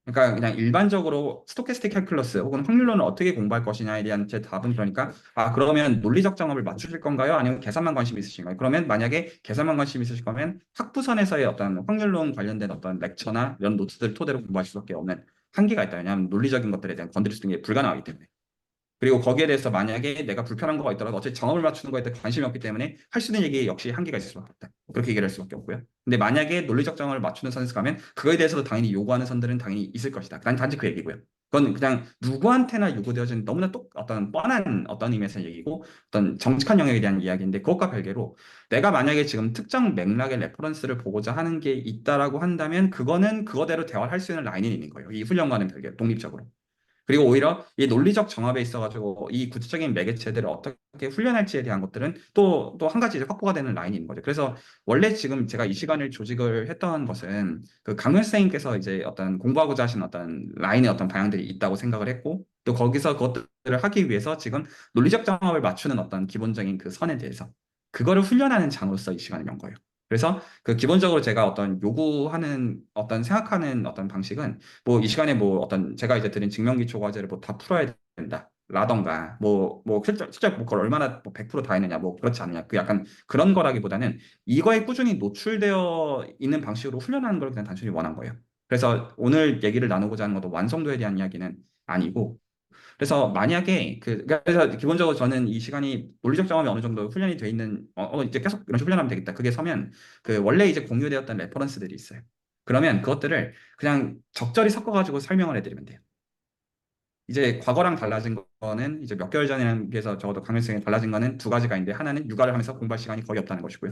S3: 그러니까 그냥 일반적으로 스토캐스틱 캘큘러스 혹은 확률론을 어떻게 공부할 것이냐에 대한 제 답은 그러니까 그러면 논리적 정합을 맞추실 건가요? 아니면 계산만 관심 있으신가요? 그러면 만약에 계산만 관심 있으실 거면 학부선에서의 어떤 확률론 관련된 어떤 렉처나 이런 노트들을 토대로 공부하실 수밖에 없는 한계가 있다. 왜냐하면 논리적인 것들에 대한 건드릴 수 있는 게 불가능하기 때문에. 그리고 거기에 대해서 만약에 내가 불편한 거가 있더라도 어차피 정업을 맞추는 거에 대해 관심이 없기 때문에 할 수 있는 얘기에 역시 한계가 있을 수밖에 없다. 그렇게 얘기를 할 수밖에 없고요. 근데 만약에 논리적 정을 맞추는 선에서 가면 그거에 대해서도 당연히 요구하는 선들은 당연히 있을 것이다. 난 단지 그 얘기고요. 그건 그냥 누구한테나 요구되어진 너무나 어떤 뻔한 어떤 의미에서 얘기고 어떤 정직한 영역에 대한 이야기인데 그것과 별개로 내가 만약에 지금 특정 맥락의 레퍼런스를 보고자 하는 게 있다라고 한다면 그거는 그거대로 대화를 할 수 있는 라인이 있는 거예요. 이 훈련과는 별개, 독립적으로. 그리고 오히려 이 논리적 정합에 있어가지고 이 구체적인 매개체들을 어떻게 훈련할지에 대한 것들은 또 한 가지 이제 확보가 되는 라인이 있는 거죠. 그래서 원래 지금 제가 이 시간을 조직을 했던 것은 그 강현 선생님께서 이제 어떤 공부하고자 하신 어떤 라인의 어떤 방향들이 있다고 생각을 했고 또 거기서 그것들을 하기 위해서 지금 논리적 정합을 맞추는 어떤 기본적인 그 선에 대해서 그거를 훈련하는 장으로서 이 시간을 연 거예요. 그래서 그 기본적으로 제가 어떤 요구하는 어떤 생각하는 어떤 방식은 뭐 이 시간에 뭐 어떤 제가 이제 드린 증명기초 과제를 뭐 다 풀어야 된다. 라던가 뭐 실제 뭐 그걸 얼마나 뭐 100%다 했느냐 뭐 그렇지 않느냐 그 약간 그런 거라기보다는 이거에 꾸준히 노출되어 있는 방식으로 훈련하는 걸 그냥 단순히 원한 거예요. 그래서 오늘 얘기를 나누고자 하는 것도 완성도에 대한 이야기는 아니고 그래서 만약에 그래서 기본적으로 저는 이 시간이 논리적 경험이 어느 정도 훈련이 돼 있는 이제 계속 이런 식으로 훈련하면 되겠다. 그게 서면 그 원래 이제 공유되었던 레퍼런스들이 있어요. 그러면 그것들을 그냥 적절히 섞어가지고 설명을 해드리면 돼요. 이제 과거랑 달라진 거는 이제 몇 개월 전이랑 비해서 적어도 강일성이 달라진 거는 두 가지가 있는데 하나는 육아를 하면서 공부할 시간이 거의 없다는 것이고요.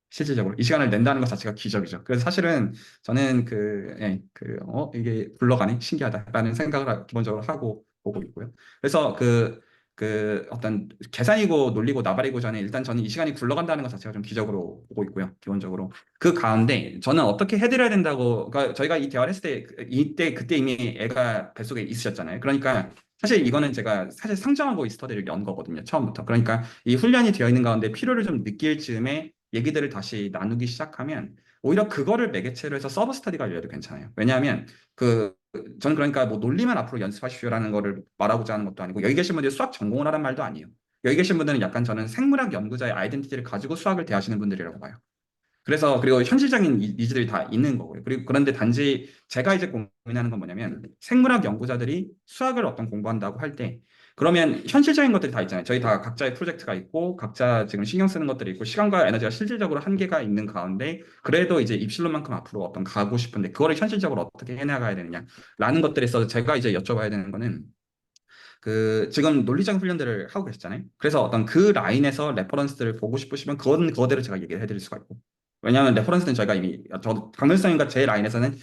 S3: 실질적으로 이 시간을 낸다는 것 자체가 기적이죠. 그래서 사실은 저는 이게 굴러가니 신기하다라는 생각을 기본적으로 하고 보고 있고요. 그래서 그 어떤 계산이고 논리고 나발이고 전에 일단 저는 이 시간이 굴러간다는 것 자체가 좀 기적으로 보고 있고요. 기본적으로 그 가운데 저는 어떻게 해드려야 된다고 그러니까 저희가 이 대화를 했을 때 그때 이미 애가 뱃속에 있으셨잖아요. 그러니까 사실 이거는 제가 사실 상정하고 이 스터디를 연 거거든요. 처음부터. 그러니까 이 훈련이 되어 있는 가운데 필요를 좀 느낄 즈음에 얘기들을 다시 나누기 시작하면 오히려 그거를 매개체로 해서 서브 스터디가 열려도 괜찮아요. 왜냐하면 저는 그러니까 뭐 논리만 앞으로 연습하십시오라는 거를 말하고자 하는 것도 아니고 여기 계신 분들이 수학 전공을 하란 말도 아니에요. 여기 계신 분들은 약간 저는 생물학 연구자의 아이덴티티를 가지고 수학을 대하시는 분들이라고 봐요. 그래서 그리고 현실적인 니즈들이 다 있는 거고요. 그리고 그런데 단지 제가 이제 고민하는 건 뭐냐면 생물학 연구자들이 수학을 어떤 공부한다고 할 때 그러면 현실적인 것들이 다 있잖아요. 저희 다 각자의 프로젝트가 있고 각자 지금 신경 쓰는 것들이 있고 시간과 에너지가 실질적으로 한계가 있는 가운데 그래도 이제 입실론만큼 앞으로 어떤 가고 싶은데 그거를 현실적으로 어떻게 해나가야 되느냐라는 것들에 있어서 제가 이제 여쭤봐야 되는 거는 그 지금 논리적 훈련들을 하고 계셨잖아요. 그래서 어떤 그 라인에서 레퍼런스들을 보고 싶으시면 그건 그거대로 제가 얘기를 해드릴 수가 있고 왜냐하면 레퍼런스는 저희가 이미 강wil선님과 제 라인에서는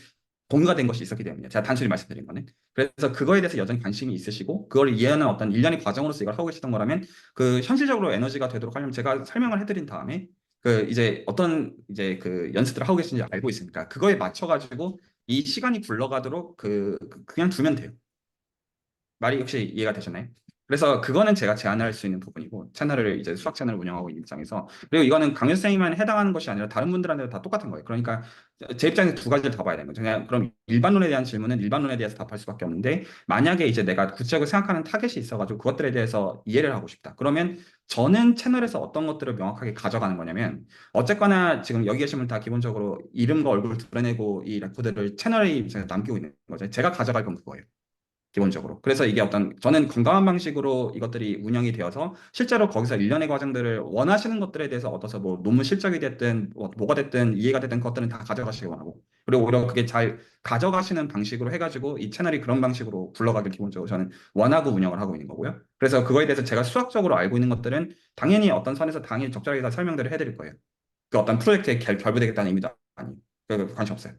S3: 공유가 된 것이 있었기 때문에 제가 단순히 말씀드린 거는 그래서 그거에 대해서 여전히 관심이 있으시고 그걸 이해하는 어떤 일련의 과정으로서 이걸 하고 계시던 거라면 그 현실적으로 에너지가 되도록 하려면 제가 설명을 해드린 다음에 그 이제 어떤 이제 그 연습들을 하고 계신지 알고 있으니까 그거에 맞춰가지고 이 시간이 굴러가도록 그냥 두면 돼요. 말이 혹시 이해가 되셨나요? 그래서 그거는 제가 제안할 수 있는 부분이고 채널을 이제 수학 채널을 운영하고 있는 입장에서 그리고 이거는 강연 쌤에만 해당하는 것이 아니라 다른 분들한테도 다 똑같은 거예요. 그러니까 제 입장에서 두 가지를 다 봐야 되는 거죠. 그냥 그럼 일반론에 대한 질문은 일반론에 대해서 답할 수밖에 없는데 만약에 이제 내가 구체적으로 생각하는 타겟이 있어가지고 그것들에 대해서 이해를 하고 싶다. 그러면 저는 채널에서 어떤 것들을 명확하게 가져가는 거냐면 어쨌거나 지금 여기 계신 분 다 기본적으로 이름과 얼굴을 드러내고 이 레코드를 채널에 입장에서 남기고 있는 거죠. 제가 가져갈 건 그거예요. 기본적으로. 그래서 이게 어떤 저는 건강한 방식으로 이것들이 운영이 되어서 실제로 거기서 일련의 과정들을 원하시는 것들에 대해서 얻어서 뭐 논문 실적이 됐든 뭐가 됐든 이해가 됐든 것들은 다 가져가시기 원하고 그리고 오히려 그게 잘 가져가시는 방식으로 해가지고 이 채널이 그런 방식으로 굴러가길 기본적으로 저는 원하고 운영을 하고 있는 거고요. 그래서 그거에 대해서 제가 수학적으로 알고 있는 것들은 당연히 어떤 선에서 당연히 적절하게 다 설명들을 해드릴 거예요. 그 어떤 프로젝트에 결부되겠다는 의미도 아니에요. 관심 없어요.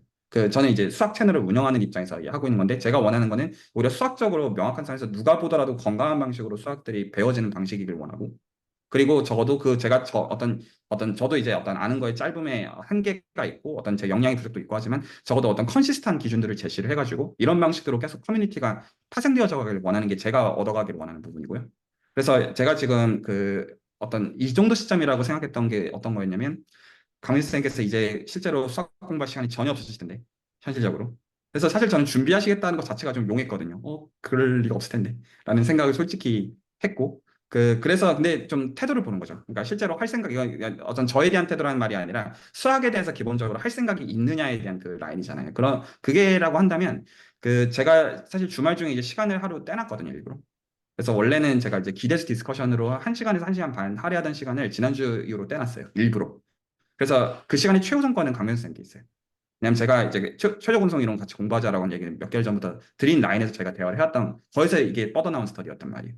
S3: 저는 이제 수학 채널을 운영하는 입장에서 하고 있는 건데 제가 원하는 거는 오히려 수학적으로 명확한 선에서 누가 보더라도 건강한 방식으로 수학들이 배워지는 방식이길 원하고 그리고 적어도 제가 어떤 저도 이제 어떤 아는 거에 짧음의 한계가 있고 어떤 제 역량의 부족도 있고 하지만 적어도 어떤 컨시스탄 기준들을 제시를 해가지고 이런 방식으로 계속 커뮤니티가 파생되어져 가길 원하는 게 제가 얻어가길 원하는 부분이고요. 그래서 제가 지금 어떤 이 정도 시점이라고 생각했던 게 어떤 거였냐면 강민 선생님께서 이제 실제로 수학 공부할 시간이 전혀 없으실 텐데 현실적으로. 그래서 사실 저는 준비하시겠다는 것 자체가 좀 용했거든요. 그럴 리가 없을 텐데 라는 생각을 솔직히 했고 그래서 근데 좀 태도를 보는 거죠. 그러니까 실제로 할 생각 이건 어떤 저에 대한 태도라는 말이 아니라 수학에 대해서 기본적으로 할 생각이 있느냐에 대한 그 라인이잖아요. 그런 그게라고 한다면 제가 사실 주말 중에 이제 시간을 하루 떼놨거든요, 일부러. 그래서 원래는 제가 이제 기대수 디스커션으로 1시간에서 1시간 반 할애하던 시간을 지난주 이후로 떼놨어요. 일부러. 그래서 그 시간이 최우선권은 강변 쌤께 있어요. 왜냐면 제가 이제 최저 공성 이론 같이 공부하자라고 얘기를 몇 개월 전부터 드린 라인에서 제가 대화를 해왔던 거기서 이게 뻗어나온 스터디였단 말이에요.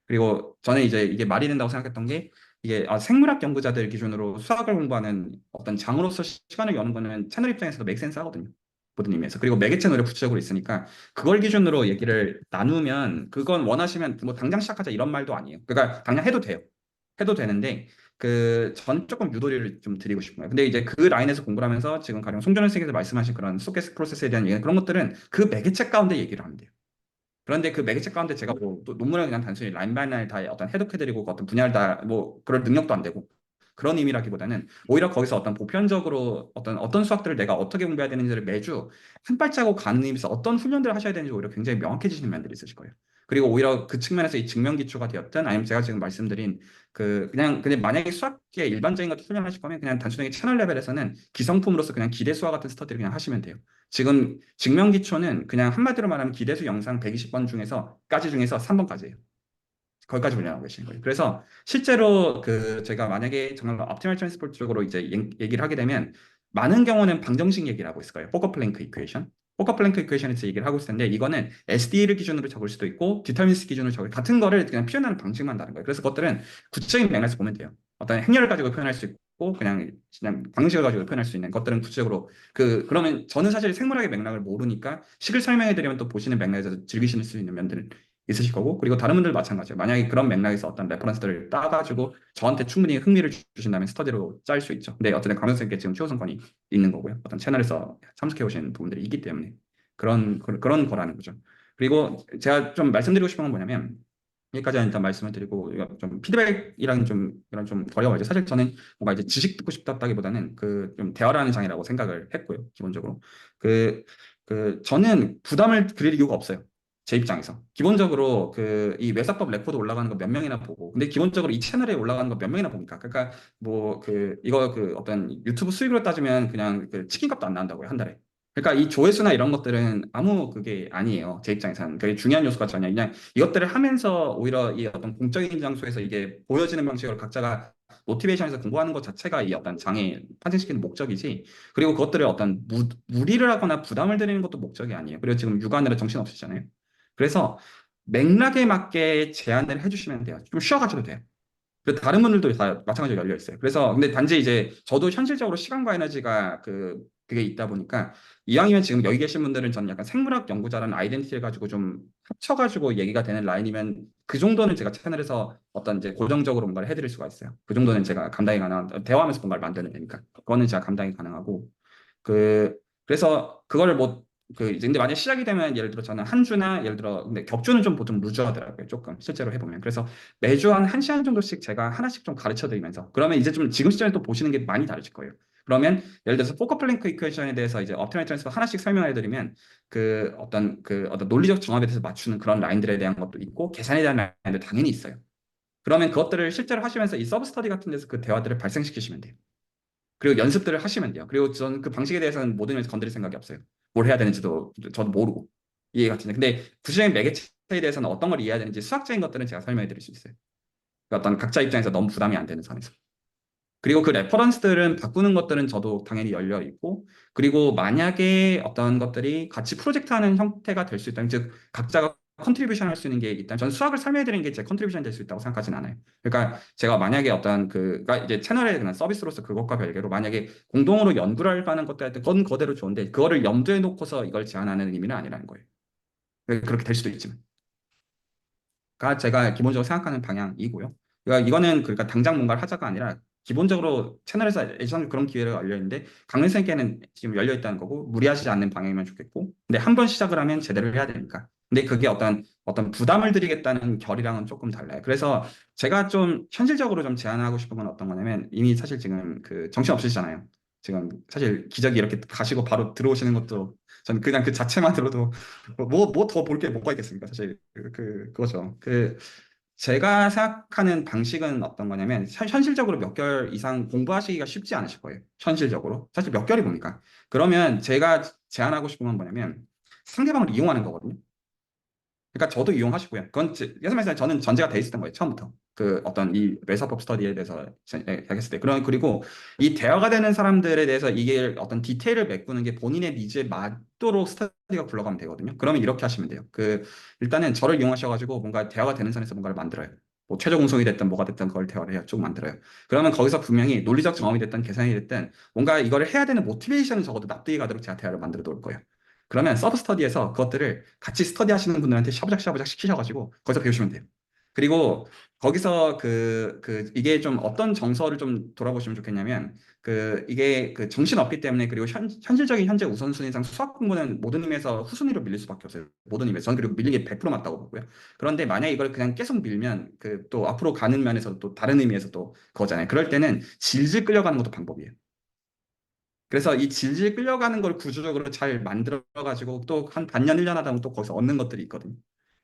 S3: 그리고 저는 이제 이게 말이 된다고 생각했던 게 이게 생물학 연구자들 기준으로 수학을 공부하는 어떤 장으로서 시간을 여는 거는 채널 입장에서도 맥센스 하거든요. 모든 의미에서. 그리고 매개체 노래 구체적으로 있으니까 그걸 기준으로 얘기를 나누면 그건 원하시면 뭐 당장 시작하자 이런 말도 아니에요. 그러니까 당장 해도 돼요. 해도 되는데 전 조금 유도리를 좀 드리고 싶어요. 근데 이제 그 라인에서 공부를 하면서 지금 가령 송전현 선생님께서 말씀하신 그런 소켓 프로세스에 대한 얘기 그런 것들은 그 매개체 가운데 얘기를 하면 돼요. 그런데 그 매개체 가운데 제가 뭐또 논문을 그냥 단순히 라인 바이 라인 다 어떤 해독해드리고 어떤 분야를 다 뭐 그럴 능력도 안 되고 그런 의미라기보다는 오히려 거기서 어떤 보편적으로 어떤 수학들을 내가 어떻게 공부해야 되는지를 매주 한 발자국 가는 의미에서 어떤 훈련들을 하셔야 되는지 오히려 굉장히 명확해지시는 면들이 있으실 거예요. 그리고 오히려 그 측면에서 이 증명 기초가 되었든 아니면 제가 지금 말씀드린 그냥 만약에 수학계 일반적인 것도 훈련하실 거면 그냥 단순하게 채널 레벨에서는 기성품으로서 그냥 기대수와 같은 스터디를 그냥 하시면 돼요. 지금 증명 기초는 그냥 한마디로 말하면 기대수 영상 120번 중에서 3번까지예요. 거기까지 훈련하고 계시는 거예요. 그래서 실제로 제가 만약에 정말 옵티멀 트랜스포트 쪽으로 이제 얘기를 하게 되면 많은 경우는 방정식 얘기를 하고 있을 거예요. 포커 플랭크 이퀘이션. 포커 플랭크 이퀘이션에서 얘기를 하고 있을 텐데 이거는 SD를 기준으로 적을 수도 있고 디터미니스트 기준으로 적을 같은 거를 그냥 표현하는 방식만 다른 거예요. 그래서 그것들은 구체적인 맥락에서 보면 돼요. 어떤 행렬을 가지고 표현할 수 있고 그냥 방식을 가지고 표현할 수 있는 것들은 구체적으로 그러면 저는 사실 생물학의 맥락을 모르니까 식을 설명해 드리면 또 보시는 맥락에서 즐기실 수 있는 면들은 있으실 거고 그리고 다른 분들 마찬가지예요. 만약에 그런 맥락에서 어떤 레퍼런스들을 따가지고 저한테 충분히 흥미를 주신다면 스터디로 짤 수 있죠. 근데 어쨌든 강연생께 지금 최우선권이 있는 거고요. 어떤 채널에서 참석해 오신 부분들이 있기 때문에 그런 거라는 거죠. 그리고 제가 좀 말씀드리고 싶은 건 뭐냐면 여기까지 일단 말씀을 드리고 이거 좀 피드백이랑 좀 이런 좀 어려워요. 사실 저는 뭔가 이제 지식 듣고 싶다기보다는 좀 대화라는 장이라고 생각을 했고요. 기본적으로 저는 부담을 드릴 이유가 없어요. 제 입장에서 기본적으로 이 외사법 레코드 올라가는 거 몇 명이나 보고 근데 기본적으로 이 채널에 올라가는 거 몇 명이나 봅니까? 그러니까 뭐 이거 어떤 유튜브 수익으로 따지면 그냥 치킨값도 안 나온다고요 한 달에. 그러니까 이 조회수나 이런 것들은 아무 그게 아니에요. 제 입장에서는 그게 중요한 요소가 전혀 그냥 이것들을 하면서 오히려 이 어떤 공적인 장소에서 이게 보여지는 방식으로 각자가 모티베이션에서 공부하는 것 자체가 이 어떤 장애 탄생시키는 목적이지 그리고 그것들을 어떤 무리를 하거나 부담을 드리는 것도 목적이 아니에요. 그리고 지금 육아하느라 정신 없으시잖아요. 그래서 맥락에 맞게 제안을 해주시면 돼요. 좀 쉬어가셔도 돼요. 그 다른 분들도 다 마찬가지로 열려 있어요. 그래서 근데 단지 이제 저도 현실적으로 시간과 에너지가 그게 있다 보니까 이왕이면 지금 여기 계신 분들은 저는 약간 생물학 연구자라는 아이덴티티를 가지고 좀 합쳐가지고 얘기가 되는 라인이면 그 정도는 제가 채널에서 어떤 이제 고정적으로 뭔가를 해드릴 수가 있어요. 그 정도는 제가 감당이 가능한 대화하면서 뭔가를 만드는 되니까 그거는 제가 감당이 가능하고 그래서 그거를 이제 근데 만약 시작이 되면 예를 들어 저는 한 주나 예를 들어 근데 격주는 좀 보통 루즈하더라고요. 조금 실제로 해보면 그래서 매주 한 1시간 정도씩 제가 하나씩 좀 가르쳐 드리면서 그러면 이제 좀 지금 시점에 또 보시는 게 많이 다르실 거예요. 그러면 예를 들어서 포커 플랭크 이퀘이션에 대해서 이제 옵티멀 트랜스퍼 하나씩 설명해 드리면 어떤 논리적 정합에 대해서 맞추는 그런 라인들에 대한 것도 있고 계산에 대한 라인도 당연히 있어요. 그러면 그것들을 실제로 하시면서 이 서브 스터디 같은 데서 그 대화들을 발생시키시면 돼요. 그리고 연습들을 하시면 돼요. 그리고 저는 그 방식에 대해서는 모든 면에서 건드릴 생각이 없어요. 뭘 해야 되는지도 저도 모르고 이해가 되는데 근데 구체적인 매개체에 대해서는 어떤 걸 이해해야 되는지 수학적인 것들은 제가 설명해 드릴 수 있어요. 그러니까 어떤 각자 입장에서 너무 부담이 안 되는 선에서. 그리고 그 레퍼런스들은 바꾸는 것들은 저도 당연히 열려 있고 그리고 만약에 어떤 것들이 같이 프로젝트하는 형태가 될 수 있다면 즉 각자가 컨트리뷰션 할 수 있는 게 있다면 저는 수학을 설명해 드리는 게 제 컨트리뷰션 될 수 있다고 생각하진 않아요. 그러니까 제가 만약에 그러니까 이제 채널의 그냥 서비스로서 그것과 별개로 만약에 공동으로 연구를 하는 것도 할 때 그건 그대로 좋은데 그거를 염두에 놓고서 이걸 제안하는 의미는 아니라는 거예요. 그렇게 될 수도 있지만. 가 제가 기본적으로 생각하는 방향이고요. 그러니까 이거는 그러니까 당장 뭔가를 하자가 아니라 기본적으로 채널에서 예전 그런 기회가 열려 있는데 강릉생께는 지금 열려 있다는 거고 무리하지 않는 방향이면 좋겠고 근데 한 번 시작을 하면 제대로 해야 되니까 근데 그게 어떤 부담을 드리겠다는 결이랑은 조금 달라요. 그래서 제가 좀 현실적으로 좀 제안하고 싶은 건 어떤 거냐면 이미 사실 지금 정신 없으시잖아요. 지금 사실 기저귀 이렇게 가시고 바로 들어오시는 것도 전 그냥 그 자체만 들어도 뭐 더 볼 게 뭐가 있겠습니까? 사실 그거죠. 제가 생각하는 방식은 어떤 거냐면 현실적으로 몇 개월 이상 공부하시기가 쉽지 않으실 거예요. 현실적으로 사실 몇 개월이 뭡니까? 그러면 제가 제안하고 싶은 건 뭐냐면 상대방을 이용하는 거거든요. 그러니까 저도 이용하시고요. 그래서 말해서 저는 전제가 돼 있었던 거예요. 처음부터. 그 어떤 이 뇌사법 스터디에 대해서 생각했을 때 그리고 이 대화가 되는 사람들에 대해서 이게 어떤 디테일을 메꾸는 게 본인의 니즈에 맞도록 스터디가 굴러가면 되거든요. 그러면 이렇게 하시면 돼요. 그 일단은 저를 이용하셔가지고 뭔가 대화가 되는 선에서 뭔가를 만들어요. 뭐 최저 공속이 됐든 뭐가 됐든 그걸 대화를 해요. 쭉 만들어요. 그러면 거기서 분명히 논리적 경험이 됐든 계산이 됐든 뭔가 이거를 해야 되는 모티베이션은 적어도 납득이 가도록 제가 대화를 만들어 놓을 거예요. 그러면 서브 스터디에서 그것들을 같이 스터디 하시는 분들한테 샤브작 시키셔가지고 거기서 배우시면 돼요. 그리고 거기서 이게 좀 어떤 정서를 좀 돌아보시면 좋겠냐면 이게 그 정신 없기 때문에 그리고 현실적인 현재 우선순위상 수학 공부는 모든 의미에서 후순위로 밀릴 수밖에 없어요. 모든 의미에서. 저는 그리고 밀리기 100% 맞다고 보고요. 그런데 만약에 이걸 그냥 계속 밀면 그 또 앞으로 가는 면에서 또 다른 의미에서 또 그거잖아요. 그럴 때는 질질 끌려가는 것도 방법이에요. 그래서 이 질질 끌려가는 걸 구조적으로 잘 만들어가지고 또 한 반년, 1년 하다 보면 또 거기서 얻는 것들이 있거든요.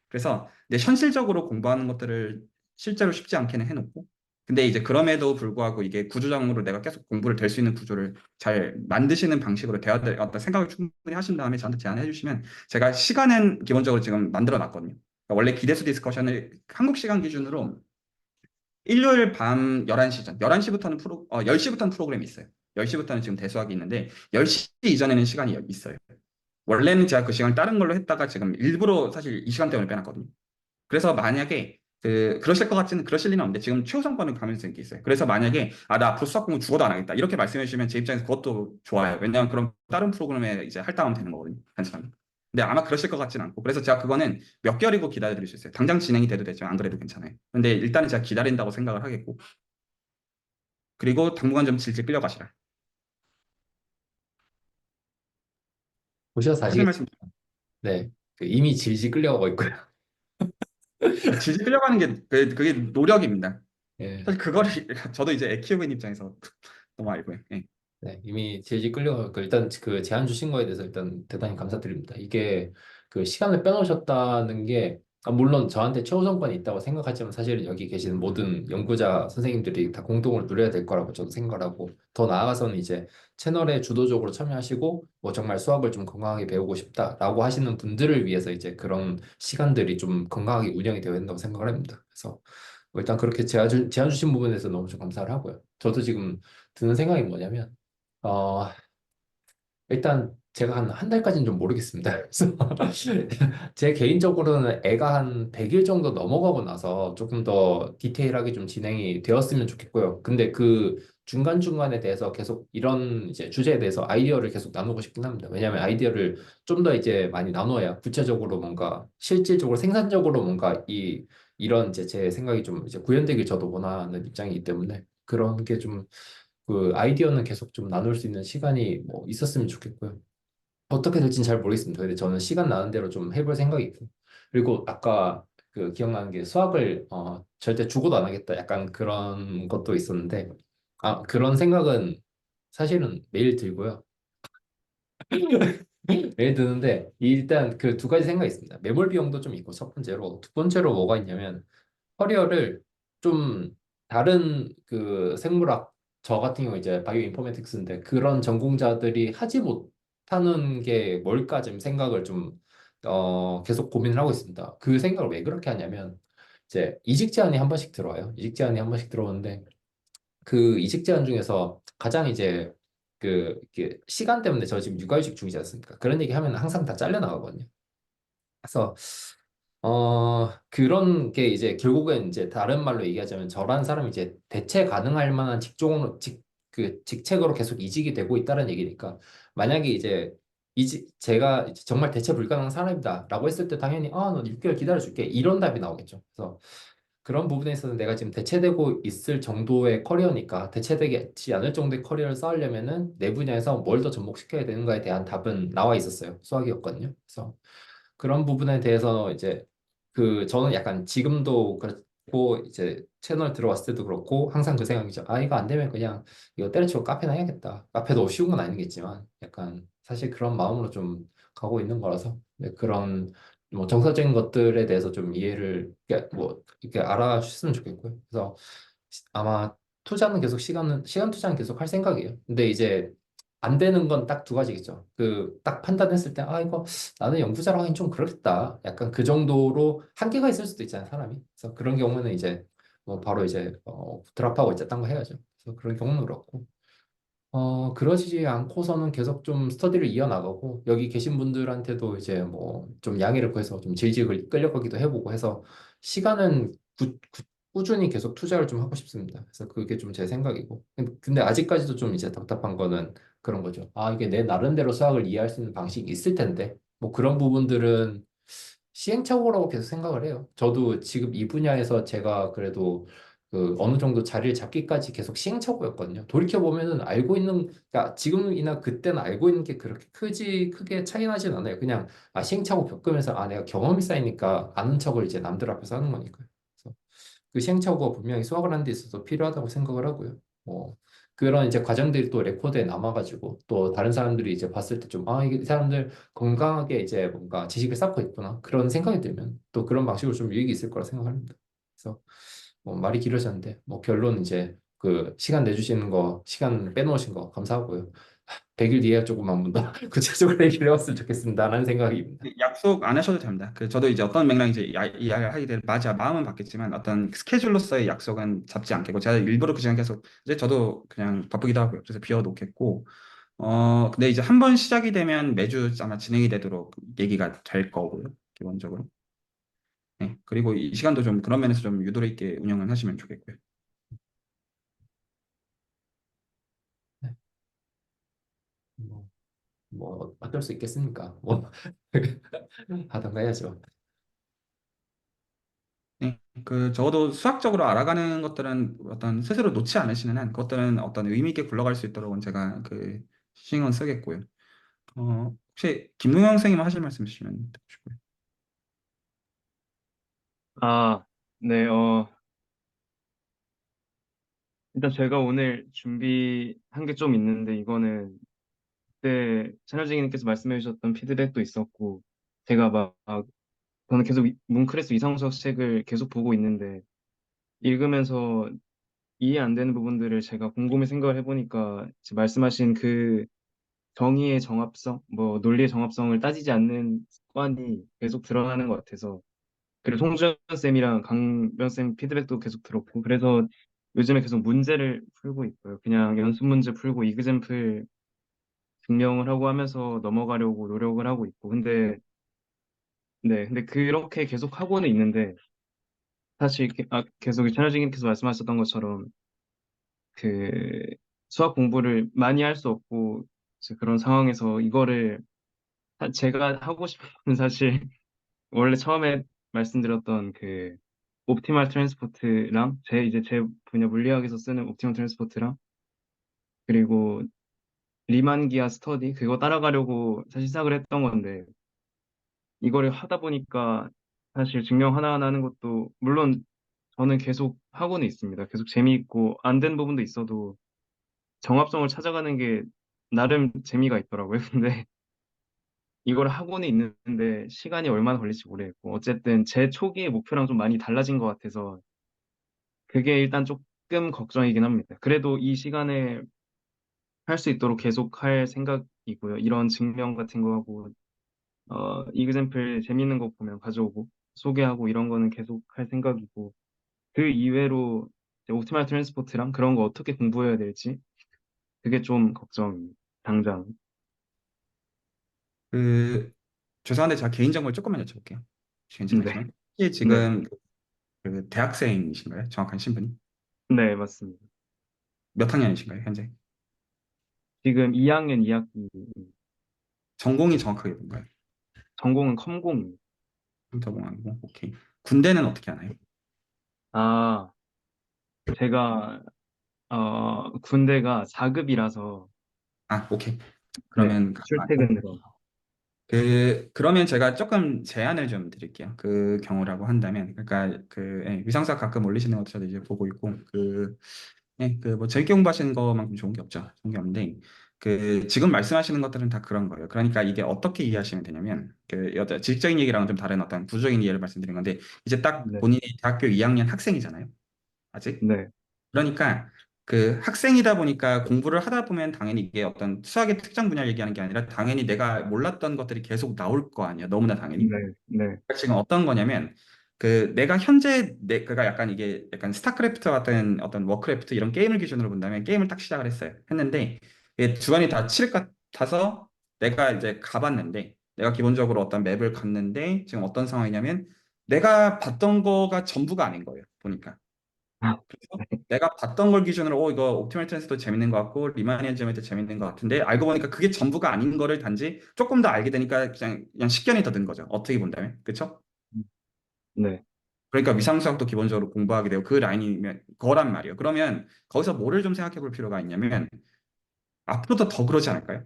S3: 그래서 내 현실적으로 공부하는 것들을 실제로 쉽지 않게는 해놓고 근데 이제 그럼에도 불구하고 이게 구조적으로 내가 계속 공부를 될 수 있는 구조를 잘 만드시는 방식으로 대화들 어떤 생각을 충분히 하신 다음에 저한테 제안해 주시면 제가 시간은 기본적으로 지금 만들어 놨거든요. 그러니까 원래 기대수 디스커션을 한국 시간 기준으로 일요일 밤 11시 전, 11시부터는 10시부터는 프로그램이 있어요. 10시부터는 지금 대수학이 있는데 10시 이전에는 시간이 있어요. 원래는 제가 그 시간을 다른 걸로 했다가 지금 일부러 사실 이 시간 때문에 빼놨거든요. 그래서 만약에 그러실 것 같지는 그러실 리는 없는데 지금 최우선권은 가면서 게 있어요. 그래서 만약에 나 앞으로 수학 공부 죽어도 안 하겠다 이렇게 말씀해 주시면 제 입장에서 그것도 좋아요. 왜냐하면 그럼 다른 프로그램에 이제 할당하면 되는 거거든요. 단순하게. 근데 아마 그러실 것 같지는 않고 그래서 제가 그거는 몇 개월이고 기다려 드릴 수 있어요. 당장 진행이 돼도 되지만 안 그래도 괜찮아요. 근데 일단은 제가 기다린다고 생각을 하겠고 그리고 당분간 좀 질질 끌려가시라.
S1: 보셔서
S3: 하실
S1: 아시겠지만,
S3: 말씀
S1: 네. 그 이미 질질 끌려가고 있고요.
S3: 질질 끌려가는 게 그게 노력입니다.
S1: 예.
S3: 사실 그거를 저도 이제 애 키우고 있는 입장에서 너무 알고요. 예.
S1: 네, 이미 질질 끌려가고 일단 그 제안 주신 거에 대해서 일단 대단히 감사드립니다. 이게 그 시간을 빼놓으셨다는 게 물론 저한테 최우선권이 있다고 생각하지만 사실은 여기 계시는 모든 연구자 선생님들이 다 공동으로 누려야 될 거라고 저도 생각을 하고 더 나아가서는 이제 채널에 주도적으로 참여하시고 뭐 정말 수학을 좀 건강하게 배우고 싶다라고 하시는 분들을 위해서 이제 그런 시간들이 좀 건강하게 운영이 되어야 된다고 생각을 합니다. 그래서 뭐 일단 그렇게 제안 주신 부분에서 너무 좀 감사를 하고요. 저도 지금 드는 생각이 뭐냐면 어, 일단 제가 한 달까지는 좀 모르겠습니다. 그래서 제 개인적으로는 애가 한 100일 정도 넘어가고 나서 조금 더 디테일하게 좀 진행이 되었으면 좋겠고요. 근데 그 중간중간에 대해서 계속 이런 이제 주제에 대해서 아이디어를 계속 나누고 싶긴 합니다. 왜냐하면 아이디어를 좀 더 이제 많이 나눠야 구체적으로 뭔가 실질적으로 생산적으로 뭔가 이런 이제 제 생각이 좀 이제 구현되길 저도 원하는 입장이기 때문에 그런 게좀 그 아이디어는 계속 좀 나눌 수 있는 시간이 뭐 있었으면 좋겠고요. 어떻게 될지는 잘 모르겠습니다. 근데 저는 시간 나는 대로 좀 해볼 생각이 있고. 그리고 아까 그 기억나는 게 수학을 절대 죽어도 안 하겠다. 약간 그런 것도 있었는데 그런 생각은 사실은 매일 들고요. 매일 드는데 일단 그 두 가지 생각이 있습니다. 매몰 비용도 좀 있고 첫 번째로 두 번째로 뭐가 있냐면 커리어를 좀 다른 그 생물학 저 같은 경우 이제 바이오 인포메틱스인데 그런 전공자들이 하지 못하는 게 뭘까 지금 생각을 좀 계속 고민을 하고 있습니다. 그 생각을 왜 그렇게 하냐면 이제 이직 제안이 한 번씩 들어와요. 이직 제안이 한 번씩 들어오는데 그 이직 제안 중에서 가장 이제 이게 시간 때문에 저 지금 육아휴직 중이지 않습니까? 그런 얘기 하면 항상 다 잘려 나가거든요. 그래서 그런 게 이제 결국엔 이제 다른 말로 얘기하자면 저라는 사람이 이제 대체 가능할 만한 직종으로, 직책으로 계속 이직이 되고 있다는 얘기니까 만약에 이제 제가 이제 정말 대체 불가능한 사람이다라고 했을 때 당연히 너 6개월 기다려줄게 이런 답이 나오겠죠. 그래서 그런 부분에 있어서 내가 지금 대체되고 있을 정도의 커리어니까 대체되지 않을 정도의 커리어를 쌓으려면은 내 분야에서 뭘 더 접목시켜야 되는가에 대한 답은 나와 있었어요. 수학이었거든요. 그래서 그런 부분에 대해서 이제 저는 약간 지금도 그렇고 이제 채널 들어왔을 때도 그렇고 항상 그 생각이죠. 이거 안 되면 그냥 이거 때려치고 카페나 해야겠다. 카페도 쉬운 건 아니겠지만 약간 사실 그런 마음으로 좀 가고 있는 거라서 네, 그런 뭐 정서적인 것들에 대해서 좀 이해를 이렇게 알아주셨으면 좋겠고요. 그래서 아마 투자는 계속 시간 투자는 계속 할 생각이에요. 근데 이제 안 되는 건 딱 두 가지겠죠. 딱 판단했을 때, 이거 나는 연구자로 하긴 좀 그렇겠다. 약간 그 정도로 한계가 있을 수도 있잖아요, 사람이. 그래서 그런 경우는 이제 뭐 바로 이제 드랍하고 이제 딴 거 해야죠. 그래서 그런 경우는 그렇고. 그러지 않고서는 계속 좀 스터디를 이어나가고, 여기 계신 분들한테도 이제 뭐 좀 양해를 구해서 좀 질질 끌려가기도 해보고 해서, 시간은 꾸준히 계속 투자를 좀 하고 싶습니다. 그래서 그게 좀 제 생각이고. 근데 아직까지도 좀 이제 답답한 거는 그런 거죠. 아, 이게 내 나름대로 수학을 이해할 수 있는 방식이 있을 텐데, 뭐 그런 부분들은 시행착오라고 계속 생각을 해요. 저도 지금 이 분야에서 제가 그래도 그 어느 정도 자리를 잡기까지 계속 시행착오였거든요. 돌이켜보면은 알고 있는, 그러니까 지금이나 그때는 알고 있는 게 그렇게 크게 차이 나진 않아요. 그냥 시행착오 겪으면서 내가 경험이 쌓이니까 아는 척을 이제 남들 앞에서 하는 거니까요. 그래서 그 시행착오가 분명히 수학을 하는 데 있어서 필요하다고 생각을 하고요. 뭐 그런 이제 과정들이 또 레코드에 남아가지고 또 다른 사람들이 이제 봤을 때 좀 이게 이 사람들 건강하게 이제 뭔가 지식을 쌓고 있구나 그런 생각이 들면 또 그런 방식으로 좀 유익이 있을 거라 생각합니다. 그래서 뭐 말이 길어졌는데 뭐 결론 이제 그 시간 내주시는 거 시간 빼놓으신 거 감사하고요. 100일 뒤에 조금 한번 더 구체적으로 얘기를 해봤으면 좋겠습니다라는 생각입니다.
S3: 약속 안 하셔도 됩니다. 저도 이제 어떤 맥락인지 이야기를 하게 될 맞아 마음은 받겠지만 어떤 스케줄로서의 약속은 잡지 않겠고 제가 일부러 그 시간 계속 이제 저도 그냥 바쁘기도 하고요. 그래서 비워놓겠고 근데 이제 한 번 시작이 되면 매주 아마 진행이 되도록 얘기가 될 거고요. 기본적으로. 네. 그리고 이 시간도 좀 그런 면에서 좀 유도리 있게 운영을 하시면 좋겠고요.
S1: 네. 뭐, 뭐 어쩔 수 있겠습니까? 뭐 하던가 해야죠.
S3: 네, 적어도 수학적으로 알아가는 것들은 어떤 스스로 놓지 않으시는 한 그것들은 어떤 의미 있게 굴러갈 수 있도록 제가 신경 쓰겠고요. 혹시 김동영 선생님 하실 말씀 있으시면 듣고 싶고요.
S4: 아, 네, 일단 제가 오늘 준비한 게 좀 있는데, 이거는 그때 채널지기님께서 말씀해 주셨던 피드백도 있었고, 제가 저는 계속 뭉클에서 이상수학 책을 계속 보고 있는데, 읽으면서 이해 안 되는 부분들을 제가 곰곰이 생각을 해보니까, 지금 말씀하신 그 정의의 정합성, 뭐 논리의 정합성을 따지지 않는 습관이 계속 드러나는 것 같아서, 그리고 송주현 쌤이랑 강변 쌤 피드백도 계속 들었고 그래서 요즘에 계속 문제를 풀고 있고요. 그냥 연습 문제 풀고 이그젠플 증명을 하고 하면서 넘어가려고 노력을 하고 있고 근데 그렇게 계속 하고는 있는데 사실 계속 채널진님께서 말씀하셨던 것처럼 그 수학 공부를 많이 할 수 없고 이제 그런 상황에서 이거를 제가 하고 싶은 건 사실 원래 처음에 말씀드렸던 그 옵티멀 트랜스포트랑 제 분야 물리학에서 쓰는 옵티멀 트랜스포트랑 그리고 리만 기하 스터디 그거 따라가려고 사실 시작을 했던 건데 이거를 하다 보니까 사실 증명 하나하나 하는 것도 물론 저는 계속 하고는 있습니다. 계속 재미있고 안 된 부분도 있어도 정합성을 찾아가는 게 나름 재미가 있더라고요. 근데 이걸 하고는 있는데 시간이 얼마나 걸릴지 모르겠고 어쨌든 제 초기의 목표랑 좀 많이 달라진 것 같아서 그게 일단 조금 걱정이긴 합니다. 그래도 이 시간에 할 수 있도록 계속 할 생각이고요. 이런 증명 같은 거 하고, 이그샘플 재밌는 거 보면 가져오고, 소개하고 이런 거는 계속 할 생각이고, 그 이외로 이제 옵티멀 트랜스포트랑 그런 거 어떻게 공부해야 될지, 그게 좀 걱정입니다. 당장.
S3: 그 죄송한데 제가 개인정보를 조금만 여쭤볼게요.
S4: 네,
S3: 괜찮으시면 혹시
S4: 네,
S3: 지금 대학생이신가요? 정확한 신분이?
S4: 네, 맞습니다.
S3: 몇 학년이신가요, 현재?
S4: 지금 2학년 2학기,
S3: 전공이 정확하게 뭔가요?
S4: 전공은 컴공입니다.
S3: 컴퓨터공학이고, 오케이. 군대는 어떻게 하나요?
S4: 아, 제가, 군대가 4급이라서,
S3: 오케이.
S4: 네,
S3: 그러면 가능하고.
S4: 출퇴근으로.
S3: 그러면 제가 조금 제안을 좀 드릴게요. 그 경우라고 한다면, 그러니까 위상사 가끔 올리시는 것도 저도 이제 보고 있고, 뭐 재밌게 공부하시는 것만큼 좋은 게 없죠. 좋은 게 없는데, 지금 말씀하시는 것들은 다 그런 거예요. 그러니까 이게 어떻게 이해하시면 되냐면, 지식적인 얘기랑은 좀 다른 어떤 구조적인 이해를 말씀드린 건데, 이제 딱
S4: 네,
S3: 본인이 대학교 2학년 학생이잖아요. 아직.
S4: 네,
S3: 그러니까 그 학생이다 보니까 공부를 하다 보면 당연히 이게 어떤 수학의 특정 분야를 얘기하는 게 아니라 당연히 내가 몰랐던 것들이 계속 나올 거 아니야. 너무나 당연히.
S4: 네, 네,
S3: 그러니까 지금 어떤 거냐면 그 내가 현재 그가 약간 이게 약간 스타크래프트 같은 어떤 워크래프트 이런 게임을 기준으로 본다면 게임을 딱 시작을 했어요. 했는데 이게 주관이 다 칠 같아서 내가 이제 가봤는데 내가 기본적으로 어떤 맵을 갔는데 지금 어떤 상황이냐면 내가 봤던 거가 전부가 아닌 거예요. 보니까. 그래서 내가 봤던 걸 기준으로 이거 옵티멀 트랜스도 재밌는 것 같고 리마니언 제메도 재밌는 것 같은데 알고 보니까 그게 전부가 아닌 거를 단지 조금 더 알게 되니까 그냥 식견이 더 든 거죠. 어떻게 본다면. 그쵸?
S4: 네,
S3: 그러니까 위상수학도 기본적으로 공부하게 되고 그 라인이면 거란 말이에요. 그러면 거기서 뭐를 좀 생각해 볼 필요가 있냐면 앞으로도 더 그러지 않을까요?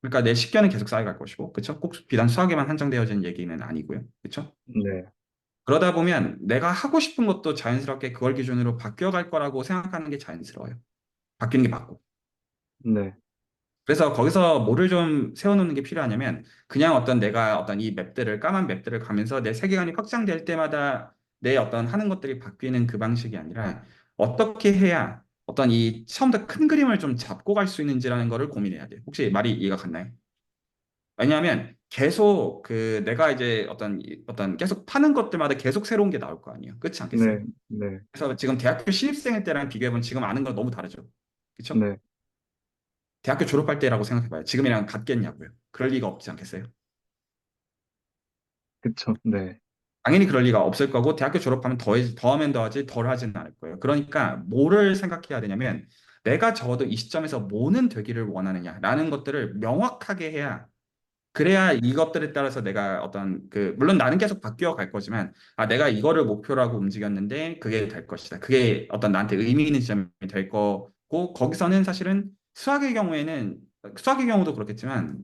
S3: 그러니까 내 식견은 계속 쌓여갈 것이고, 그쵸? 꼭 비단 수학에만 한정되어진 얘기는 아니고요. 그쵸?
S4: 네,
S3: 그러다 보면 내가 하고 싶은 것도 자연스럽게 그걸 기준으로 바뀌어갈 거라고 생각하는 게 자연스러워요. 바뀌는 게 맞고.
S4: 네,
S3: 그래서 거기서 뭐를 좀 세워놓는 게 필요하냐면 그냥 어떤 내가 어떤 이 맵들을 까만 맵들을 가면서 내 세계관이 확장될 때마다 내 어떤 하는 것들이 바뀌는 그 방식이 아니라 어떻게 해야 어떤 이 처음부터 큰 그림을 좀 잡고 갈 수 있는지라는 거를 고민해야 돼요. 혹시 말이 이해가 갔나요? 왜냐하면 계속 그 내가 이제 어떤 계속 파는 것들마다 계속 새로운 게 나올 거 아니에요. 그렇지 않겠어요?
S4: 네, 네,
S3: 그래서 지금 대학교 신입생일 때랑 비교해보면 지금 아는 건 너무 다르죠. 그렇죠?
S4: 네,
S3: 대학교 졸업할 때라고 생각해봐요. 지금이랑 같겠냐고요. 그럴 리가 없지 않겠어요?
S4: 그쵸, 네,
S3: 당연히 그럴 리가 없을 거고 대학교 졸업하면 더하면 더하지 덜 하지는 않을 거예요. 그러니까 뭐를 생각해야 되냐면 내가 적어도 이 시점에서 뭐는 되기를 원하느냐라는 것들을 명확하게 해야 그래야 이것들에 따라서 내가 어떤 그 물론 나는 계속 바뀌어 갈 거지만 내가 이거를 목표로 하고 움직였는데 그게 될 것이다. 그게 어떤 나한테 의미 있는 지점이 될 거고 거기서는 사실은 수학의 경우도 그렇겠지만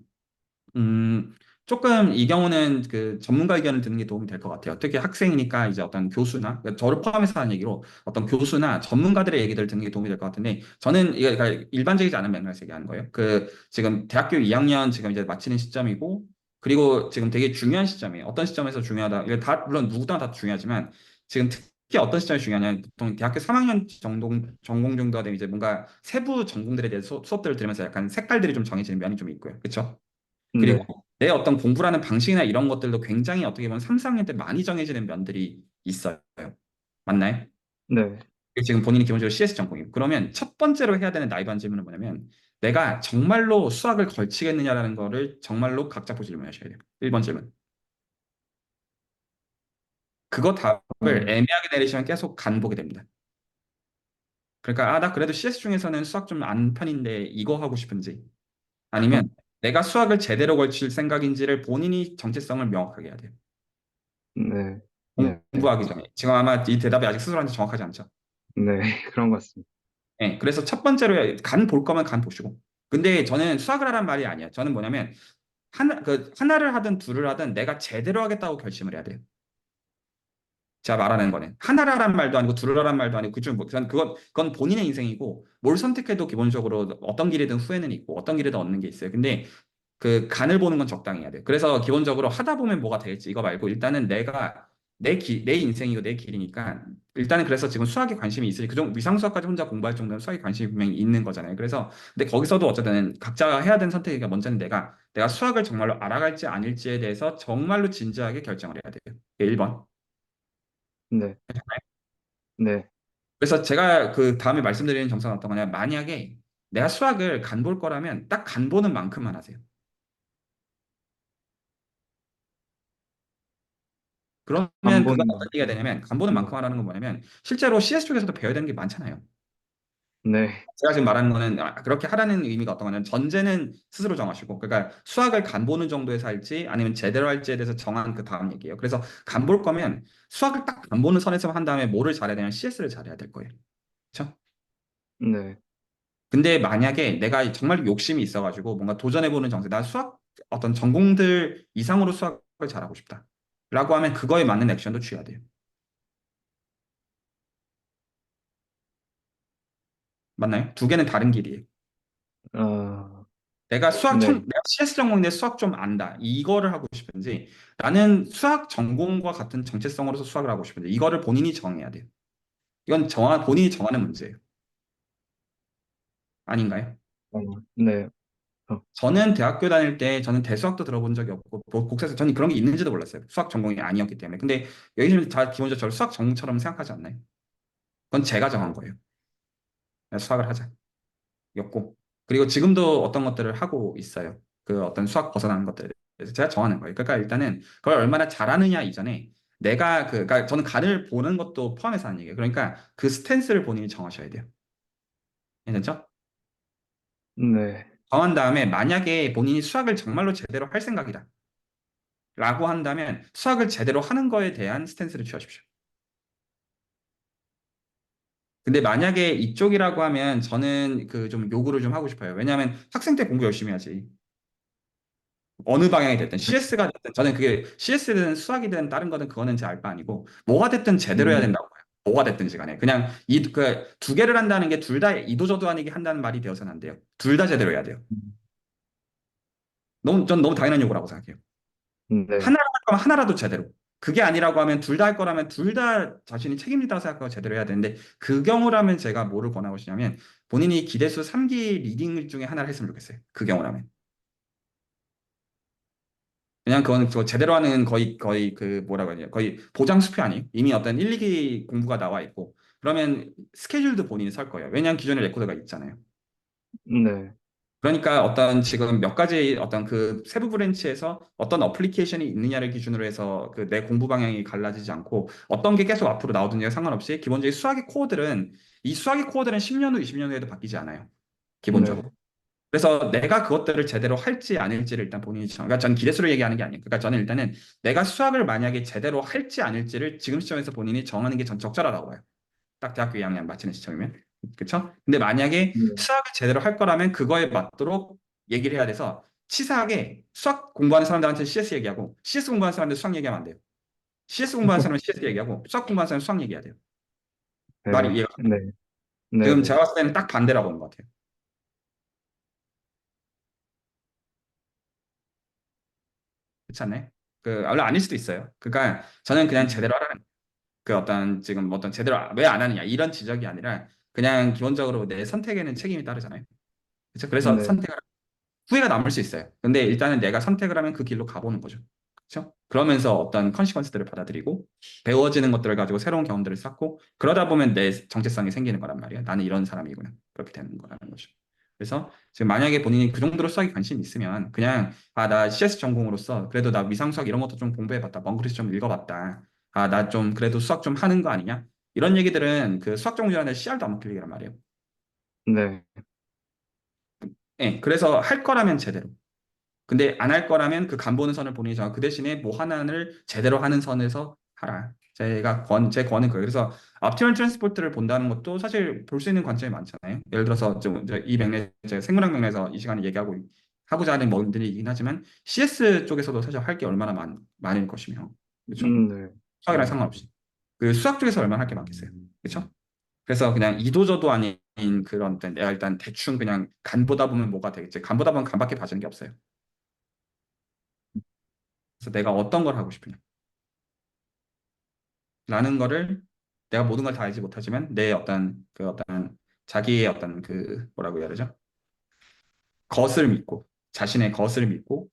S3: 조금 이 경우는 그 전문가 의견을 듣는 게 도움이 될 것 같아요. 특히 학생이니까 이제 어떤 교수나, 그러니까 저를 포함해서 하는 얘기로 어떤 교수나 전문가들의 얘기를 듣는 게 도움이 될 것 같은데 저는 이게 그러니까 일반적이지 않은 맥락에서 얘기하는 거예요. 그 지금 대학교 2학년 지금 이제 마치는 시점이고 그리고 지금 되게 중요한 시점이에요. 어떤 시점에서 중요하다. 이게 다, 물론 누구나 다 중요하지만 지금 특히 어떤 시점이 중요하냐. 보통 대학교 3학년 정도, 전공 정도가 되면 이제 뭔가 세부 전공들에 대해서 수업들을 들으면서 약간 색깔들이 좀 정해지는 면이 좀 있고요. 그렇죠? 그리고
S4: 네,
S3: 내 어떤 공부라는 방식이나 이런 것들도 굉장히 어떻게 보면 3, 4학년 때 많이 정해지는 면들이 있어요. 맞나요?
S4: 네.
S3: 지금 본인이 기본적으로 CS 전공이고. 그러면 첫 번째로 해야 되는 나이반 질문은 뭐냐면 내가 정말로 수학을 걸치겠느냐라는 거를 정말로 각 잡고 질문하셔야 돼요. 1번 질문. 그거 답을
S4: 어,
S3: 애매하게 내리시면 계속 간 보게 됩니다. 그러니까 나 그래도 CS 중에서는 수학 좀 안 편인데 이거 하고 싶은지 아니면 내가 수학을 제대로 걸칠 생각인지를 본인이 정체성을 명확하게 해야 돼요.
S4: 네, 네,
S3: 공부하기 전에. 지금 아마 이 대답이 아직 스스로한테 정확하지 않죠.
S4: 네, 그런 것 같습니다.
S3: 예, 그래서 첫 번째로 간 볼 거면 간 보시고. 근데 저는 수학을 하란 말이 아니에요. 저는 뭐냐면 하나를 하든 둘을 하든 내가 제대로 하겠다고 결심을 해야 돼요. 제가 말하는 거는 하나를 하란 말도 아니고 둘을 하란 말도 아니고 그중 뭐 그건 본인의 인생이고 뭘 선택해도 기본적으로 어떤 길이든 후회는 있고 어떤 길이든 얻는 게 있어요. 근데 그 간을 보는 건 적당히 해야 돼요. 그래서 기본적으로 하다 보면 뭐가 될지 이거 말고 일단은 내가 내 인생이고 내 길이니까 일단은 그래서 지금 수학에 관심이 있으니 그정 위상 수학까지 혼자 공부할 정도는 수학에 관심이 분명히 있는 거잖아요. 그래서 근데 거기서도 어쨌든 각자가 해야 되는 선택이 먼저는 내가 수학을 정말로 알아갈지 아닐지에 대해서 정말로 진지하게 결정을 해야 돼요. 1번.
S4: 네, 네,
S3: 그래서 제가 그 다음에 말씀드리는 정사는 어떤 거냐 만약에 내가 수학을 간 볼 거라면 딱 간 보는 만큼만 하세요. 그러면
S4: 안
S3: 그건
S4: 보는
S3: 어떤 얘기가
S4: 만큼.
S3: 되냐면 간 보는
S4: 네,
S3: 만큼 하라는 건 뭐냐면 실제로 CS 쪽에서도 배워야 되는 게 많잖아요.
S4: 네,
S3: 제가 지금 말하는 거는 그렇게 하라는 의미가 어떤 거냐면 전제는 스스로 정하시고 그러니까 수학을 간 보는 정도에서 할지 아니면 제대로 할지에 대해서 정한 그 다음 얘기예요. 그래서 간 볼 거면 수학을 딱 간 보는 선에서 한 다음에 뭐를 잘해야 되냐면 CS를 잘해야 될 거예요. 그렇죠?
S4: 네,
S3: 근데 만약에 내가 정말 욕심이 있어가지고 뭔가 도전해보는 정세, 나 수학 어떤 전공들 이상으로 수학을 잘하고 싶다. 라고 하면 그거에 맞는 액션도 취해야 돼요. 맞나요? 두 개는 다른 길이에요.
S4: 아, 네,
S3: 내가 CS 전공인데 수학 좀 안다. 이거를 하고 싶은지, 나는 수학 전공과 같은 정체성으로서 수학을 하고 싶은지, 이거를 본인이 정해야 돼요. 본인이 정하는 문제예요. 아닌가요?
S4: 어, 네.
S3: 저는 대학교 다닐 때 저는 대수학도 들어본 적이 없고 복사해서 저는 그런 게 있는지도 몰랐어요. 수학 전공이 아니었기 때문에. 근데 여기 지금 다 기본적으로 저를 수학 전공처럼 생각하지 않나요? 그건 제가 정한 거예요. 그냥 수학을 하자. 였고. 그리고 지금도 어떤 것들을 하고 있어요. 그 어떤 수학 벗어나는 것들. 그래서 제가 정하는 거예요. 그러니까 일단은 그걸 얼마나 잘하느냐 이전에 내가 그러니까 저는 간을 보는 것도 포함해서 하는 얘기예요. 그러니까 그 스탠스를 본인이 정하셔야 돼요. 괜찮죠?
S4: 네.
S3: 정한 다음에 만약에 본인이 수학을 정말로 제대로 할 생각이다. 라고 한다면 수학을 제대로 하는 거에 대한 스탠스를 취하십시오. 근데 만약에 이쪽이라고 하면 저는 그 좀 요구를 좀 하고 싶어요. 왜냐하면 학생 때 공부 열심히 하지. 어느 방향이 됐든 CS가 됐든 저는 그게 CS든 수학이든 다른 거든 그거는 제 알 바 아니고 뭐가 됐든 제대로 해야
S4: 음,
S3: 된다고 봐요. 뭐가 됐든지 간에 그냥 이 그 두 개를 한다는 게 둘 다 이도저도 아니게 한다는 말이 되어서는 안 돼요. 둘 다 제대로 해야 돼요. 전 너무 당연한 요구라고 생각해요.
S4: 네.
S3: 하나라도 할 거면 하나라도 제대로. 그게 아니라고 하면 둘 다 할 거라면 둘 다 자신이 책임있다고 생각하고 제대로 해야 되는데 그 경우라면 제가 뭐를 권하고 싶냐면 본인이 기대수 3기 리딩 중에 하나를 했으면 좋겠어요. 그 경우라면. 그냥 그거는 저 제대로 하는 거의 그 뭐라고 해야 되냐 거의 보장 수표 아니에요? 이미 어떤 1, 2기 공부가 나와 있고 그러면 스케줄도 본인이 설 거예요. 왜냐하면 기존에 레코드가 있잖아요.
S4: 네.
S3: 그러니까 어떤 지금 몇 가지 어떤 그 세부 브랜치에서 어떤 어플리케이션이 있느냐를 기준으로 해서 그 내 공부 방향이 갈라지지 않고 어떤 게 계속 앞으로 나오든지에 상관없이 기본적인 수학의 코어들은 이 수학의 코어들은 10년 후, 20년 후에도 바뀌지 않아요.
S4: 네.
S3: 기본적으로. 그래서 내가 그것들을 제대로 할지 아닐지를 일단 본인이 그러니까 저는 기대수를 얘기하는 게 아니에요. 그러니까 저는 일단은 내가 수학을 만약에 제대로 할지 아닐지를 지금 시점에서 본인이 정하는 게 전 적절하다고 봐요. 딱 대학교 2학년 마치는 시점이면. 그렇죠? 근데 만약에
S4: 네.
S3: 수학을 제대로 할 거라면 그거에 맞도록 얘기를 해야 돼서 치사하게 수학 공부하는 사람들한테 CS 얘기하고 CS 공부하는 사람들 수학 얘기하면 안 돼요. CS 공부하는 사람은 CS 얘기하고 수학 공부하는 사람은 수학 얘기해야 돼요. 말이
S4: 네.
S3: 이해가
S4: 네. 네.
S3: 지금
S4: 네.
S3: 제가 봤을 때는 딱 반대라고 보는 것 같아요. 그렇지 않나요? 원래 아닐 수도 있어요. 그러니까 저는 그냥
S4: 음,
S3: 제대로 하라는 그 어떤 지금 어떤 제대로 왜 안 하느냐 이런 지적이 아니라 그냥 기본적으로 내 선택에는 책임이 따르잖아요. 그렇죠? 그래서
S4: 네.
S3: 선택을 후회가 남을 수 있어요. 근데 일단은 내가 선택을 하면 그 길로 가보는 거죠. 그렇죠? 그러면서 어떤 컨시퀀스들을 받아들이고 배워지는 것들을 가지고 새로운 경험들을 쌓고 그러다 보면 내 정체성이 생기는 거란 말이에요. 나는 이런 사람이구나. 그렇게 되는 거라는 거죠. 그래서 지금 만약에 본인이 그 정도로 수학에 관심이 있으면 그냥 나 CS 전공으로서 그래도 나 위상수학 이런 것도 좀 공부해봤다. 먼글리시 좀 읽어봤다. 나 좀 그래도 수학 좀 하는 거 아니냐? 이런 얘기들은 그 수학 전공자한테 씨알도 안 먹힐 얘기란 말이에요.
S4: 네.
S3: 예, 그래서 할 거라면 제대로. 근데 안 할 거라면 그 간 보는 선을 본인이 정하고 그 대신에 뭐 하나를 제대로 하는 선에서 하라. 제 권은 그래요. 그래서 optimal transport를 본다는 것도 사실 볼 수 있는 관점이 많잖아요. 예를 들어서 이 맥락, 제가 생물학 맥락에서 이 시간에 하고자 하는 뭐들이긴 하지만 CS 쪽에서도 사실 할 게 얼마나 많을 것이며. 그렇죠?
S4: 네.
S3: 수학이랑
S4: 네.
S3: 상관없이. 그 수학 쪽에서 얼마나 할 게 많겠어요. 그렇죠? 그래서 그냥 이도저도 아닌 그런 내가 일단 대충 그냥 간 보다 보면 뭐가 되겠지. 간 보다 보면 간밖에 봐주는 게 없어요. 그래서 내가 어떤 걸 하고 싶으냐 라는 거를 내가 모든 걸 다 알지 못하지만 내 어떤 자기의 어떤 그 뭐라고 해야 되죠? 것을 믿고 자신의 것을 믿고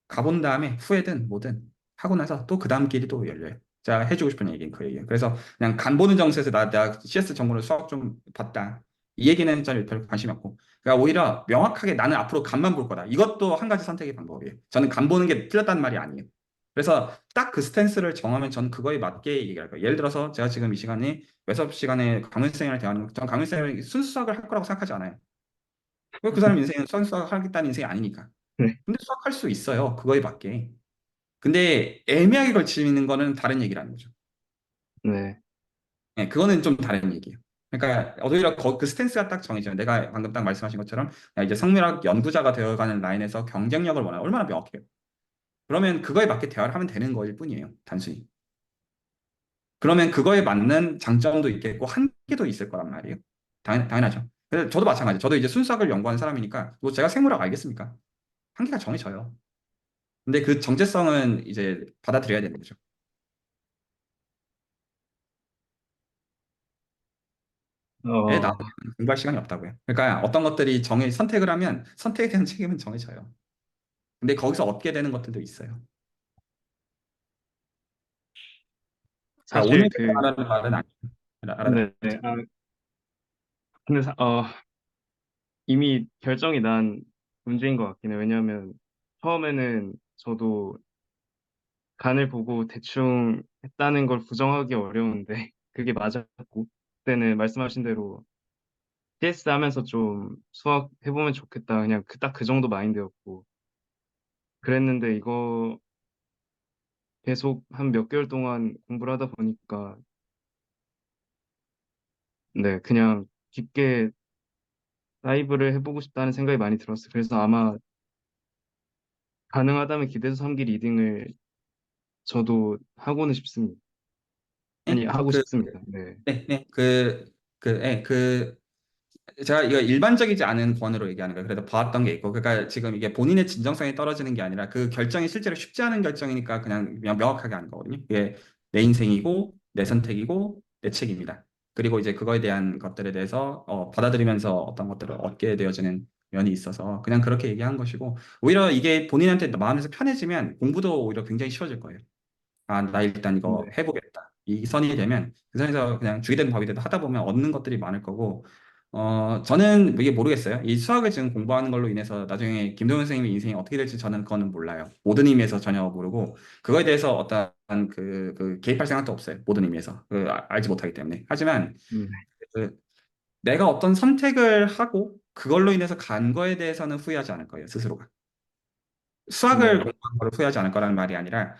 S3: 가본 다음에 후회든 뭐든 하고 나서 또 그 다음 길이 또 열려요. 제가 해주고 싶은 얘기는 그 얘기예요. 그래서 그냥 간 보는 정세에서 내가 CS 전공을 수학 좀 봤다. 이 얘기는 저는 별 관심이 없고. 그러니까 오히려 명확하게 나는 앞으로 간만 볼 거다. 이것도 한 가지 선택의 방법이에요. 저는 간 보는 게 틀렸다는 말이 아니에요. 그래서 딱 그 스탠스를 정하면 저는 그거에 맞게 얘기할 거예요. 예를 들어서 제가 지금 이 시간에 외섭 시간에 강윤생이랑 대화하는 전 강윤생이 순수 수학을 할 거라고 생각하지 않아요. 왜 그 사람 인생은 순수 수학을 하겠다는 인생이 아니니까.
S4: 네.
S3: 근데 수학할 수 있어요. 그거에 맞게. 근데 애매하게 걸치는 거는 다른 얘기라는 거죠.
S4: 네.
S3: 네, 그거는 좀 다른 얘기예요. 그러니까 오히려 그 스탠스가 딱 정해지면 내가 방금 딱 말씀하신 것처럼 야, 이제 성밀학 연구자가 되어가는 라인에서 경쟁력을 원하는 얼마나 명확해요. 그러면 그거에 맞게 대화를 하면 되는 거일 뿐이에요. 단순히. 그러면 그거에 맞는 장점도 있겠고 한계도 있을 거란 말이에요. 당연하죠. 그래서 저도 마찬가지. 저도 이제 순수학을 연구하는 사람이니까 뭐 제가 생물학 알겠습니까? 한계가 정해져요. 근데 그 정체성은 이제 받아들여야 되는 거죠. 나오면
S4: 어,
S3: 공부할 시간이 없다고요. 그러니까 어떤 것들이 선택을 하면 선택에 대한 책임은 정해져요. 근데 거기서 얻게 되는 것들도 있어요. 그러니까 오늘
S4: 사실
S3: 결정하라는 말은 아니에요.
S4: 네, 네. 근데 이미 결정이 난 문제인 것 같긴 해요. 왜냐하면 처음에는 저도 간을 보고 대충 했다는 걸 부정하기 어려운데 그게 맞았고 그때는 말씀하신 대로 CS 하면서 좀 수학 해보면 좋겠다. 그냥 딱 그 정도 마인드였고 그랬는데 이거 계속 한 몇 개월 동안 공부를 하다 보니까 네, 그냥 깊게 다이브를 해보고 싶다는 생각이 많이 들었어요. 그래서 아마 가능하다면 기대서 3기 리딩을 저도 하고는 싶습니다.
S3: 네?
S4: 아니, 하고
S3: 그,
S4: 싶습니다. 네.
S3: 네, 네. 제가 이거 일반적이지 않은 권으로 얘기하는 거예요. 그래도 봐왔던 게 있고, 그러니까 지금 이게 본인의 진정성이 떨어지는 게 아니라 그 결정이 실제로 쉽지 않은 결정이니까 그냥 명확하게 하는 거거든요. 이게 내 인생이고, 내 선택이고, 내 책임이다. 그리고 이제 그거에 대한 것들에 대해서 받아들이면서 어떤 것들을 얻게 되어지는 면이 있어서 그냥 그렇게 얘기한 것이고, 오히려 이게 본인한테 마음에서 편해지면 공부도 오히려 굉장히 쉬워질 거예요. 아, 나 일단 이거
S4: 네.
S3: 해보겠다. 이 선이 되면 그 선에서 그냥 죽이 되든 밥이 되든 하다 보면 얻는 것들이 많을 거고, 저는 이게 모르겠어요. 이 수학을 지금 공부하는 걸로 인해서 나중에 김동현 선생님의 인생이 어떻게 될지 저는 그거는 몰라요. 모든 의미에서 전혀 모르고, 그거에 대해서 어떤 개입할 생각도 없어요. 모든 의미에서. 알지 못하기 때문에. 하지만,
S4: 네.
S3: 그, 내가 어떤 선택을 하고, 그걸로 인해서 간 거에 대해서는 후회하지 않을 거예요, 스스로가. 수학을
S4: 네.
S3: 공부한 거를 후회하지 않을 거라는 말이 아니라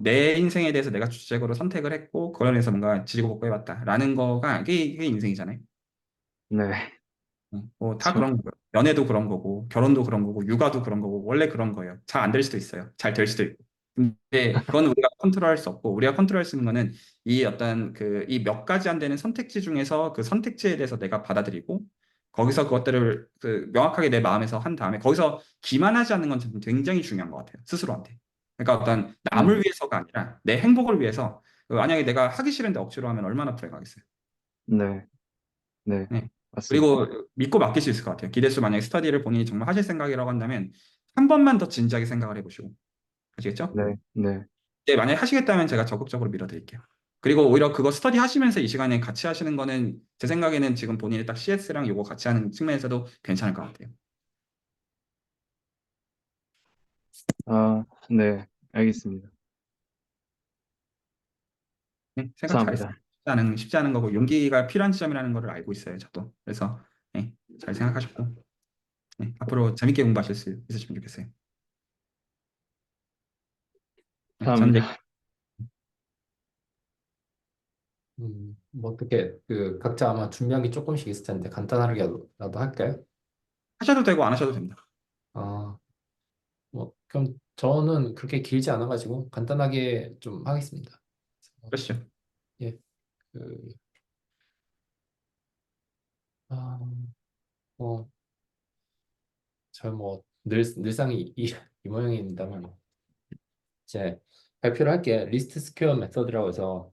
S3: 내 인생에 대해서 내가 주체적으로 선택을 했고 그걸 위해서 뭔가 지지고 볶고 해봤다라는 거가 이게 인생이잖아요.
S4: 네.
S3: 다
S4: 저,
S3: 그런 거예요. 연애도 그런 거고 결혼도 그런 거고 육아도 그런 거고 원래 그런 거예요. 잘 안 될 수도 있어요. 잘 될 수도 있고. 근데 그건 우리가 컨트롤할 수 없고 우리가 컨트롤할 수 있는 거는 이 어떤 이 몇 가지 안 되는 선택지 중에서 그 선택지에 대해서 내가 받아들이고 거기서 그것들을 명확하게 내 마음에서 한 다음에 거기서 기만하지 않는 건 굉장히 중요한 것 같아요. 스스로한테. 그러니까 어떤 남을
S4: 음,
S3: 위해서가 아니라 내 행복을 위해서 만약에 내가 하기 싫은데 억지로 하면 얼마나 불행하겠어요.
S4: 네. 네.
S3: 네.
S4: 맞습니다.
S3: 그리고 믿고 맡길 수 있을 것 같아요. 기대수 만약에 스터디를 본인이 정말 하실 생각이라고 한다면 한 번만 더 진지하게 생각을 해보시고. 아시겠죠?
S4: 네. 네.
S3: 네, 만약에 하시겠다면 제가 적극적으로 밀어드릴게요. 그리고 오히려 그거 스터디 하시면서 이 시간에 같이 하시는 거는 제 생각에는 지금 본인이 딱 CS랑 요거 같이 하는 측면에서도 괜찮을 것 같아요.
S4: 아, 네. 알겠습니다.
S3: 네, 생각 잘했어요.
S4: 감사합니다.
S3: 쉽지 않은 거고 용기가 필요한 지점이라는 거를 알고 있어요, 저도. 그래서 네, 잘 생각하셨고 네, 앞으로 재밌게 공부하실 수 있으시면 좋겠어요. 네, 전 얘기
S4: 감사합니다.
S1: 뭐 어떻게 각자 아마 준비한 게 조금씩 있을 텐데 간단하게라도 할까요?
S3: 하셔도 되고 안 하셔도 됩니다.
S1: 아, 뭐 그럼 저는 그렇게 길지 않아가지고 간단하게 좀 하겠습니다.
S3: 그러시죠.
S1: 예, 그, 아, 뭐, 늘상 이 모양입니다만 이제 발표를 할게. 리스트 스퀘어 메서드라고 해서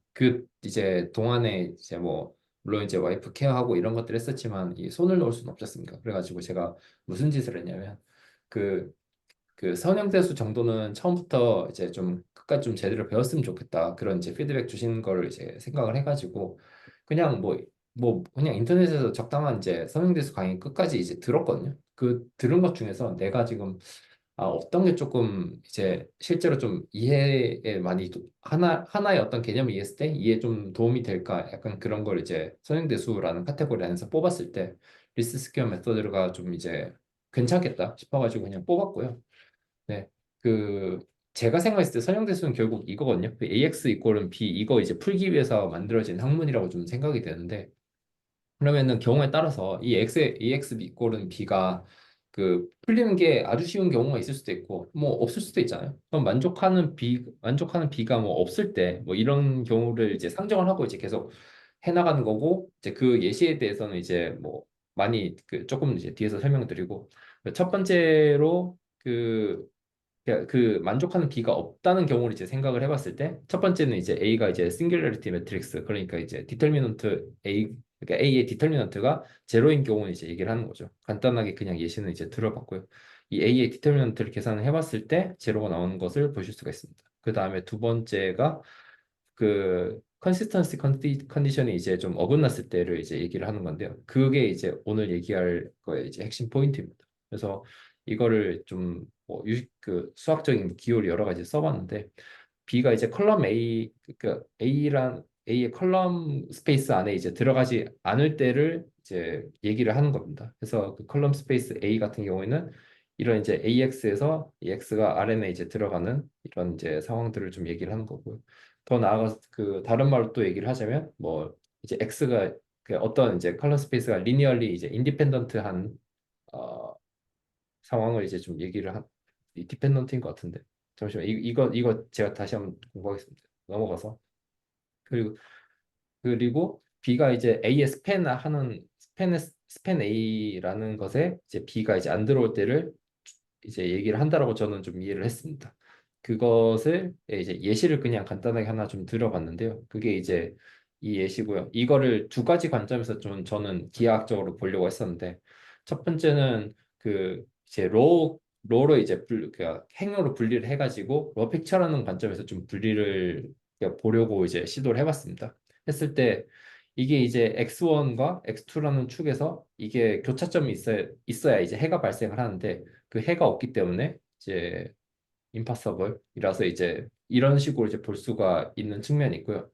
S1: 이제 동안에 이제 뭐 물론 이제 와이프 케어하고 이런 것들 했었지만 이 손을 놓을 수는 없었습니까? 그래가지고 제가 무슨 짓을 했냐면 그 선형대수 정도는 처음부터 이제 좀 끝까지 좀 제대로 배웠으면 좋겠다. 그런 이제 피드백 주시는 거를 이제 생각을 해가지고 그냥 그냥 인터넷에서 적당한 이제 선형대수 강의 끝까지 이제 들었거든요. 그 들은 것 중에서 내가 지금 어떤 게 조금 이제 실제로 좀 이해에 많이 하나의 어떤 개념을 이해했을 때 이해에 좀 도움이 될까? 약간 그런 걸 이제 선형대수라는 카테고리 안에서 뽑았을 때 리스트 스퀘어 메서드가 좀 이제 괜찮겠다 싶어가지고 그냥 뽑았고요. 네. 그 제가 생각했을 때 선형대수는 결국 이거거든요. AX 이꼴은 B 이거 이제 풀기 위해서 만들어진 학문이라고 좀 생각이 되는데 그러면은 경우에 따라서 이 AX 이꼴은 B가 풀리는 게 아주 쉬운 경우가 있을 수도 있고 뭐 없을 수도 있잖아요. 그럼 만족하는 B가 뭐 없을 때 뭐 이런 경우를 이제 상정을 하고 이제 계속 해나가는 거고 이제 그 예시에 대해서는 이제 뭐 많이 조금 이제 뒤에서 설명드리고 첫 번째로 만족하는 B가 없다는 경우를 이제 생각을 해봤을 때 첫 번째는 이제 A가 이제 싱귤러리티 매트릭스 그러니까 이제 디터미넌트 A 그러니까 A의 디터미넌트가 제로인 경우는 이제 얘기를 하는 거죠. 간단하게 그냥 예시는 이제 들어봤고요. 이 A의 디터미넌트를 계산을 해봤을 때 제로가 나오는 것을 보실 수가 있습니다. 그 다음에 두 번째가 그 컨시스턴시 컨디션이 이제 좀 어긋났을 때를 이제 얘기를 하는 건데요. 그게 이제 오늘 얘기할 거의 이제 핵심 포인트입니다. 그래서 이거를 좀뭐 그 수학적인 기호를 여러 가지 써봤는데 B가 이제 컬럼 A 그러니까 A의 컬럼 스페이스 안에 이제 들어가지 않을 때를 이제 얘기를 하는 겁니다. 그래서 그 컬럼 스페이스 A 같은 경우에는 이런 이제 AX에서 이 X가 RN에 이제 들어가는 이런 이제 상황들을 좀 얘기를 하는 거고요. 더 나아가서 그 다른 말로 또 얘기를 하자면 뭐 이제 X가 그 어떤 이제 컬럼 스페이스가 리니얼리 이제 인디펜던트한 어, 상황을 이제 좀 얘기를 한 디펜던트인 것 같은데 잠시만 이거 제가 다시 한번 공부하겠습니다. 넘어가서 그리고 B가 이제 A의 스팬 A라는 것에 이제 B가 이제 안 들어올 때를 이제 얘기를 한다라고 저는 좀 이해를 했습니다. 그것을 이제 예시를 그냥 간단하게 하나 좀 들어봤는데요. 그게 이제 이 예시고요. 이거를 두 가지 관점에서 좀 저는 기하학적으로 보려고 했었는데 첫 번째는 그 이제 로로 이제 그러니까 행로로 분리를 해가지고 로 픽처라는 관점에서 좀 분리를 그러니까 보려고 이제 시도를 해봤습니다. 했을 때 이게 이제 X1과 X2라는 축에서 이게 교차점이 있어야 이제 해가 발생을 하는데 그 해가 없기 때문에 이제 임파서블이라서 이제 이런 식으로 이제 볼 수가 있는 측면이 있고요.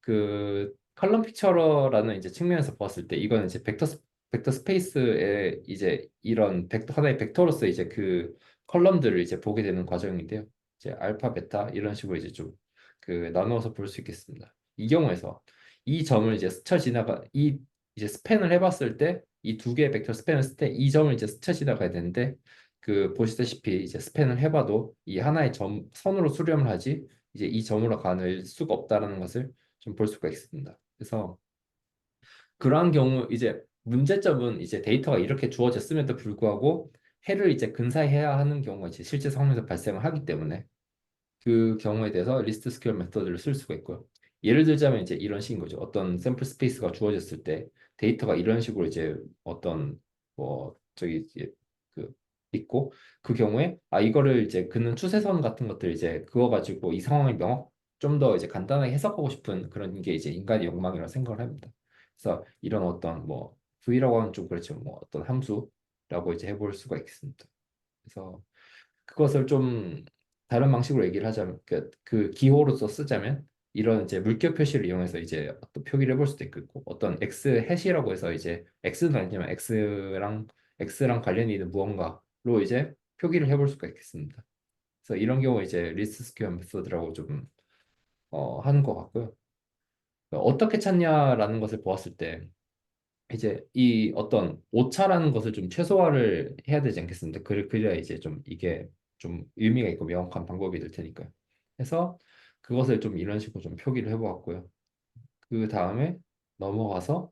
S1: 그 컬럼 픽처러라는 이제 측면에서 봤을 때 이거는 이제 벡터 스페이스에 이제 이런 하나의 벡터로서 이제 그 컬럼들을 이제 보게 되는 과정인데요. 이제 알파, 베타 이런 식으로 이제 좀 그 나누어서 볼 수 있겠습니다. 이 경우에서 이 점을 이제 스쳐 지나가 이 이제 스팬을 해봤을 때 이 두 개의 벡터 스팬을 했을 때 이 점을 이제 스쳐 지나가야 되는데 그 보시다시피 이제 스팬을 해봐도 이 하나의 점 선으로 수렴을 하지 이제 이 점으로 가는 수가 없다라는 것을 좀 볼 수가 있습니다. 그래서 그러한 경우 이제 문제점은 이제 데이터가 이렇게 주어졌음에도 불구하고 해를 이제 근사해야 하는 경우가 이제 실제 상황에서 발생을 하기 때문에 그 경우에 대해서 리스트 스퀘어 메서드를 쓸 수가 있고요. 예를 들자면 이제 이런 식인 거죠. 어떤 샘플 스페이스가 주어졌을 때 데이터가 이런 식으로 이제 어떤 뭐 저기 이제 그 있고 그 경우에 이거를 이제 긋는 추세선 같은 것들 이제 그거 가지고 이 상황을 좀 더 이제 간단하게 해석하고 싶은 그런 게 이제 인간의 욕망이라고 생각을 합니다. 그래서 이런 어떤 뭐 V라고 하면 좀 그렇죠. 뭐 어떤 함수라고 이제 해볼 수가 있습니다. 그래서 그것을 좀 다른 방식으로 얘기를 하자면 그 기호로서 쓰자면 이런 이제 물결 표시를 이용해서 이제 어떤 표기를 해볼 수도 있고 어떤 x 해시라고 해서 이제 x는 아니지만 x랑 관련이 있는 무언가로 이제 표기를 해볼 수가 있겠습니다. 그래서 이런 경우 이제 리스트 스퀘어 메소드라고 좀 하는 것 같고요. 어떻게 찾냐라는 것을 보았을 때 이제 이 어떤 오차라는 것을 좀 최소화를 해야 되지 않겠습니까? 그래야 이제 좀 이게 좀 의미가 있고 명확한 방법이 될 테니까요. 그래서 그것을 좀 이런 식으로 좀 표기를 해보았고요. 그 다음에 넘어가서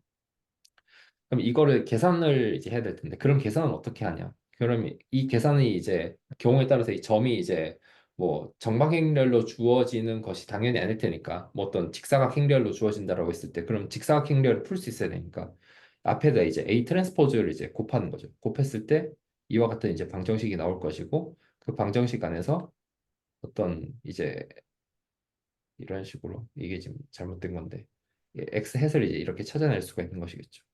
S1: 그럼 이거를 계산을 이제 해야 될 텐데 그럼 계산은 어떻게 하냐? 그럼 이 계산이 이제 경우에 따라서 이 점이 이제 뭐 정방향렬로 주어지는 것이 당연히 아닐 테니까 뭐 어떤 직사각형렬로 주어진다라고 했을 때 그럼 직사각형렬을 풀 수 있어야 되니까 앞에다 이제 A 트랜스포즈를 이제 곱하는 거죠. 곱했을 때 이와 같은 이제 방정식이 나올 것이고 그 방정식 안에서 어떤 이제 이런 식으로 이게 지금 잘못된 건데 X 해을 이제 이렇게 찾아낼 수가 있는 것이겠죠.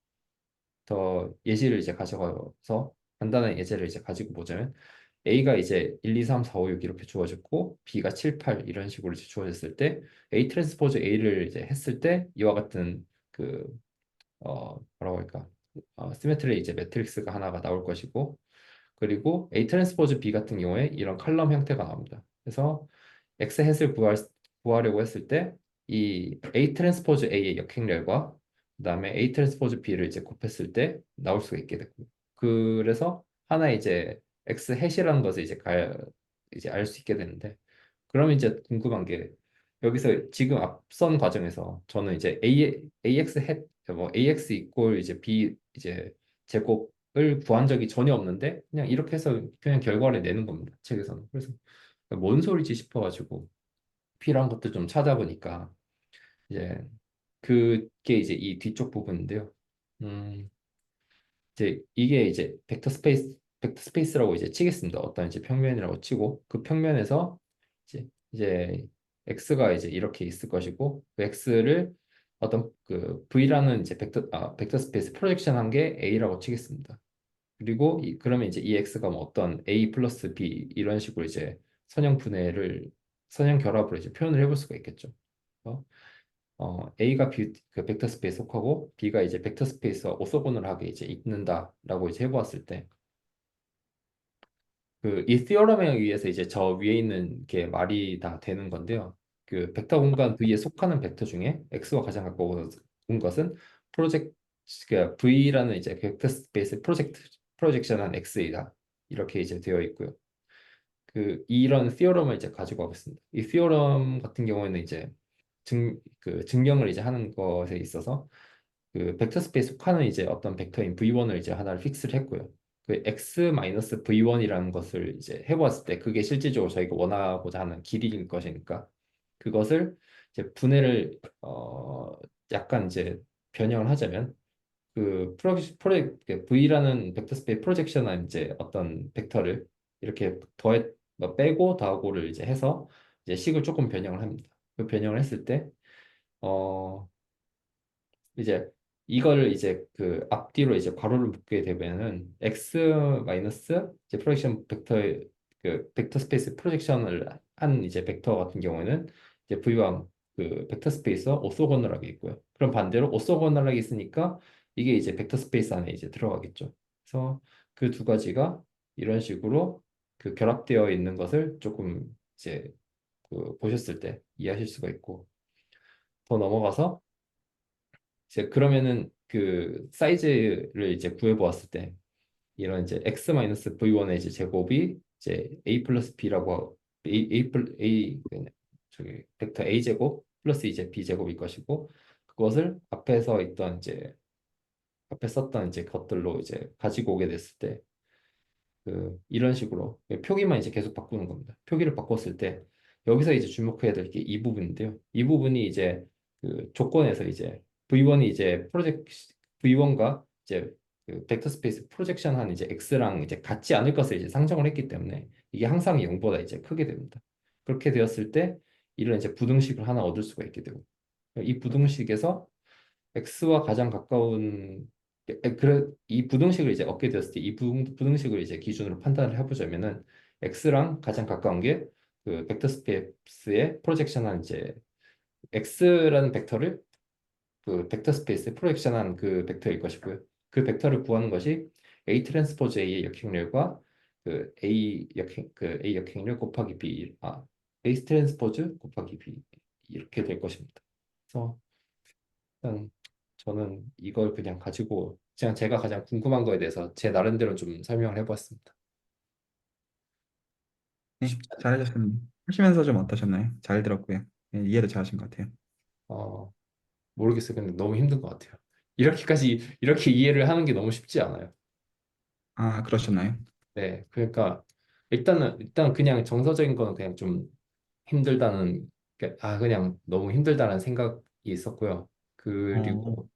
S1: 더 예시를 이제 가져가서 간단한 예제를 이제 가지고 보자면 A가 이제 1, 2, 3, 4, 5, 6 이렇게 주어졌고 B가 7, 8 이런 식으로 이제 주어졌을 때 A 트랜스포즈 A를 이제 했을 때 이와 같은 그 뭐라고 할까 시메트리 이제 매트릭스가 하나가 나올 것이고 그리고 A 트랜스포즈 B 같은 경우에 이런 칼럼 형태가 나옵니다. 그래서 X 햇을 구하려고 했을 때 이 A 트랜스포즈 A의 역행렬과 그다음에 A 트랜스포즈 B를 이제 곱했을 때 나올 수가 있게 됐고 그래서 하나 이제 X 햇이라는 것을 이제 알 수 있게 되는데 그럼 이제 궁금한 게 여기서 지금 앞선 과정에서 저는 이제 AX 뭐 AX 이꼴 이제 B 이제 제곱을 구한 적이 전혀 없는데 그냥 이렇게 해서 그냥 결과를 내는 겁니다. 책에서는. 그래서 뭔 소리지 싶어가지고 필요한 것도 좀 찾아보니까 이제 그게 이제 이 뒤쪽 부분인데요. 음, 이제 이게 이제 벡터 스페이스라고 이제 치겠습니다. 어떤 이제 평면이라고 치고 그 평면에서 이제 x가 이제 이렇게 있을 것이고 그 x를 어떤 그 v라는 이제 벡터 스페이스 프로젝션 한 게 a라고 치겠습니다. 그리고 그러면 이제 이 x가 뭐 어떤 a 플러스 b 이런 식으로 이제 선형 분해를 선형 결합으로 이제 표현을 해볼 수가 있겠죠. 그래서 A가 그 벡터 스페이스 속하고 B가 이제 벡터 스페이스와 오소고널하게 이제 있는다라고 이제 해보았을 때 그 이 티어럼에 의해서 이제 저 위에 있는 게 말이 다 되는 건데요. 그 벡터 공간 V에 속하는 벡터 중에 X와 가장 가까운 것은 프로젝트 그 V라는 이제 벡터 스페이스 프로젝션한 X이다. 이렇게 이제 되어 있고요. 그 이런 티어럼을 이제 가지고 가겠습니다. 이 티어럼 같은 경우에는 이제 그 증명을 이제 하는 것에 있어서 그 벡터 스페이스 속하는 이제 어떤 벡터인 v1을 이제 하나를 픽스를 했고요. 그 x-v1이라는 것을 이제 해보았을 때 그게 실질적으로 저희가 원하고자 하는 길이인 것이니까 그것을 이제 분해를 약간 이제 변형을 하자면 그 v라는 벡터 스페이스 프로젝션한 이제 어떤 벡터를 이렇게 뭐 빼고 더하고를 이제 해서 이제 식을 조금 변형을 합니다. 그 변형을 했을 때 어, 이제 이거를 이제 그 앞뒤로 이제 괄호를 묶게 되면은 x 마이너스 이제 프로젝션 벡터의 그 벡터 스페이스 프로젝션을 한 이제 벡터 같은 경우에는 이제 v와 그 벡터 스페이스 오소고널하게 있고요. 그럼 반대로 오소고널하게 있으니까 이게 이제 벡터 스페이스 안에 이제 들어가겠죠. 그래서 그 두 가지가 이런 식으로 그 결합되어 있는 것을 조금 이제 그 보셨을 때 이해하실 수가 있고 더 넘어가서 이제 그러면은 그 사이즈를 이제 구해 보았을 때 이런 이제 x 마이너스 v1의 이제 제곱이 이제 a 플러스 b라고 저기 벡터 a 제곱 플러스 이제 b 제곱일 것이고 그것을 앞에서 있던 이제 앞에 썼던 이제 것들로 이제 가지고 오게 됐을 때 그 이런 식으로 표기만 이제 계속 바꾸는 겁니다. 표기를 바꿨을 때 여기서 이제 주목해야 될 게 이 부분인데요. 이 부분이 이제 그 조건에서 이제 V1이 이제 V1과 이제 그 벡터 스페이스 프로젝션한 이제 X랑 이제 같지 않을 것을 이제 상정을 했기 때문에 이게 항상 0보다 이제 크게 됩니다. 그렇게 되었을 때 이런 이제 부등식을 하나 얻을 수가 있게 되고 이 부등식에서 x와 가장 가까운 그래 이 부등식을 이제 얻게 되었을 때 이 부등식을 이제 기준으로 판단을 해보자면은 x랑 가장 가까운 게 그 벡터 스페이스의 프로젝션한 이제 x라는 벡터를 그 벡터 스페이스에 프로젝션한 그 벡터일 것이고요. 그 벡터를 구하는 것이 a 트랜스포즈 a의 역행렬과 그 a 역행렬 곱하기 b a 트랜스포즈 곱하기 b 이렇게 될 것입니다. 그래서 일단 저는 이걸 그냥 가지고 그냥 제가 가장 궁금한 거에 대해서 제 나름대로 좀 설명을 해보았습니다.
S3: 네,
S1: 쉽지 않아요.
S3: 잘하셨습니다. 하시면서 좀 어떠셨나요? 잘 들었고요. 네, 이해도 잘하신 것 같아요.
S1: 어, 모르겠어요. 근데 너무 힘든 것 같아요. 이렇게 이해를 하는 게 너무 쉽지 않아요.
S3: 아, 그러셨나요?
S1: 네, 그러니까 일단 그냥 정서적인 거는 그냥 좀 힘들다는 그냥 너무 힘들다는 생각이 있었고요.
S3: 어,
S1: 그리고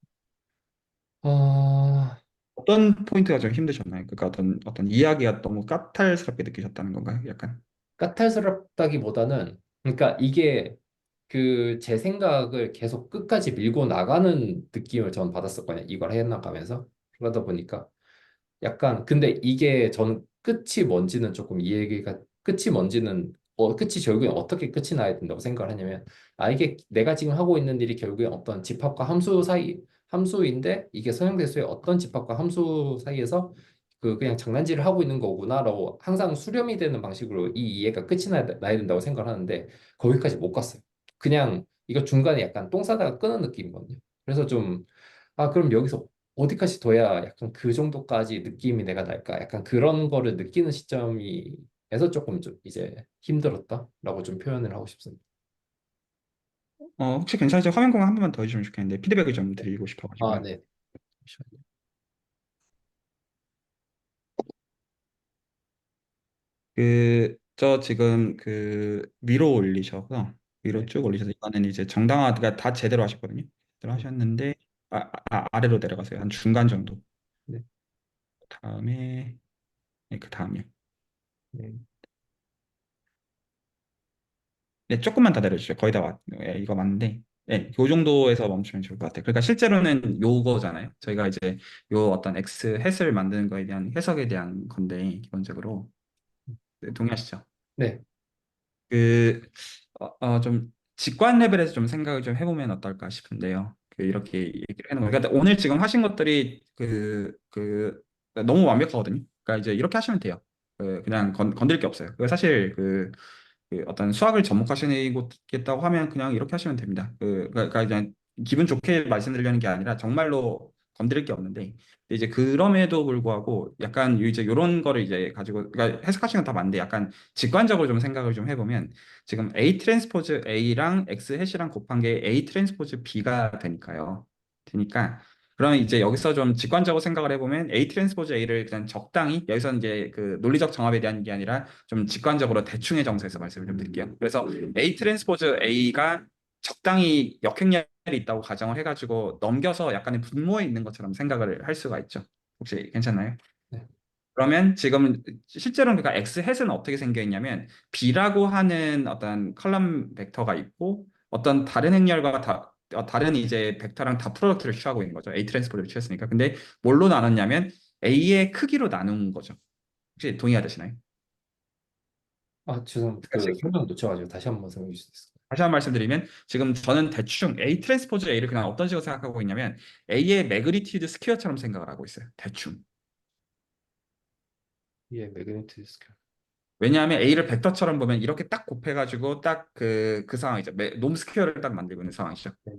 S1: 아
S3: 어떤 포인트가 좀 힘드셨나요? 그러니까 어떤 이야기가 너무 까탈스럽게 느끼셨다는 건가요? 약간.
S1: 까탈스럽다기보다는 그러니까 이게 그 제 생각을 계속 끝까지 밀고 나가는 느낌을 전 받았었거든요. 이걸 해나가면서 그러다 보니까 약간 근데 이게 저는 끝이 뭔지는 조금 이해가 끝이 뭔지는 끝이 결국엔 어떻게 끝이 나야 된다고 생각을 하냐면 이게 내가 지금 하고 있는 일이 결국엔 어떤 집합과 함수 사이 함수인데 이게 선형대수의 어떤 집합과 함수 사이에서 그 그냥 장난질을 하고 있는 거구나라고 항상 수렴이 되는 방식으로 이 이해가 끝이 나야 된다고 생각을 하는데 거기까지 못 갔어요. 그냥 이거 중간에 약간 똥 싸다가 끄는 느낌이거든요. 그래서 좀 그럼 여기서 어디까지 둬야 약간 그 정도까지 느낌이 내가 날까? 약간 그런 거를 느끼는 시점이에서 조금 좀 이제 힘들었다라고 좀 표현을 하고 싶습니다.
S3: 혹시 괜찮으세요? 화면 공유 한 번만 더 해주시면 좋겠는데 피드백을 좀 드리고
S1: 아,
S3: 싶어가지고요.
S1: 네. 잠시만요.
S3: 저 지금 위로 올리셔서 위로
S1: 네.
S3: 쭉 올리셔서 이거는 이제 정당화가 다 제대로 하셨거든요. 제대로
S1: 네.
S3: 하셨는데 아래로 내려가세요. 한 중간 정도.
S1: 네.
S3: 다음에 네, 그 다음이요.
S1: 네.
S3: 네, 조금만 더 내려주죠. 거의 다 이거 맞는데, 네, 요 정도에서 멈추면 좋을 것 같아요. 그러니까 실제로는 요거잖아요. 저희가 이제 요 어떤 X 햇을 만드는 거에 대한 해석에 대한 건데, 기본적으로. 네, 동의하시죠?
S1: 네.
S3: 그, 좀 직관 레벨에서 좀 생각을 좀 해보면 어떨까 싶은데요. 이렇게 얘기를 해놓은 거예요. 그러니까 오늘 지금 하신 것들이 너무 완벽하거든요. 그러니까 이제 이렇게 하시면 돼요. 그냥 건들 게 없어요. 사실 어떤 수학을 접목하시겠다고 하면 그냥 이렇게 하시면 됩니다. 그러니까 그냥 기분 좋게 말씀드리려는 게 아니라 정말로 건드릴 게 없는데, 근데 이제 그럼에도 불구하고 약간 이제 이런 거를 이제 가지고, 그러니까 해석하시는 건 다 맞는데 약간 직관적으로 좀 생각을 좀 해보면 지금 A 트랜스포즈 A랑 X 해시랑 곱한 게 A 트랜스포즈 B가 되니까요. 되니까 그러면 이제 여기서 좀 직관적으로 생각을 해보면 A 트랜스포즈 A를 그냥 적당히, 여기서는 이제 그 논리적 정합에 대한 게 아니라 좀 직관적으로 대충의 정서에서 말씀을 좀 드릴게요. 그래서 A 트랜스포즈 A가 적당히 역행렬이 있다고 가정을 해가지고 넘겨서 약간의 분모에 있는 것처럼 생각을 할 수가 있죠. 혹시 괜찮나요?
S1: 네.
S3: 그러면 지금 실제로는 그러니까 X 햇은 어떻게 생겨 있냐면 B라고 하는 어떤 컬럼 벡터가 있고 어떤 다른 행렬과 다른 이제 벡터랑 다 프로덕트를 취하고 있는 거죠. A 트랜스포즈를 취했으니까. 근데 뭘로 나눴냐면 A의 크기로 나눈 거죠. 혹시 동의하시나요?
S1: 아, 죄송합니다. 그 설명 놓쳐가지고 다시 한번 설명해 주실 수 있을까요?
S3: 다시 한 번 말씀드리면 지금 저는 대충 A 트랜스포즈 A를 그냥 어떤 식으로 생각하고 있냐면 A의 매그니튜드 스퀘어처럼 생각을 하고 있어요. 대충.
S1: 예, 매그니튜드 스퀘어.
S3: 왜냐하면 A를 벡터처럼 보면 이렇게 딱 곱해가지고 딱 그 상황이죠. 놈 스퀘어를 딱 만들고 있는 상황이죠.
S1: 네.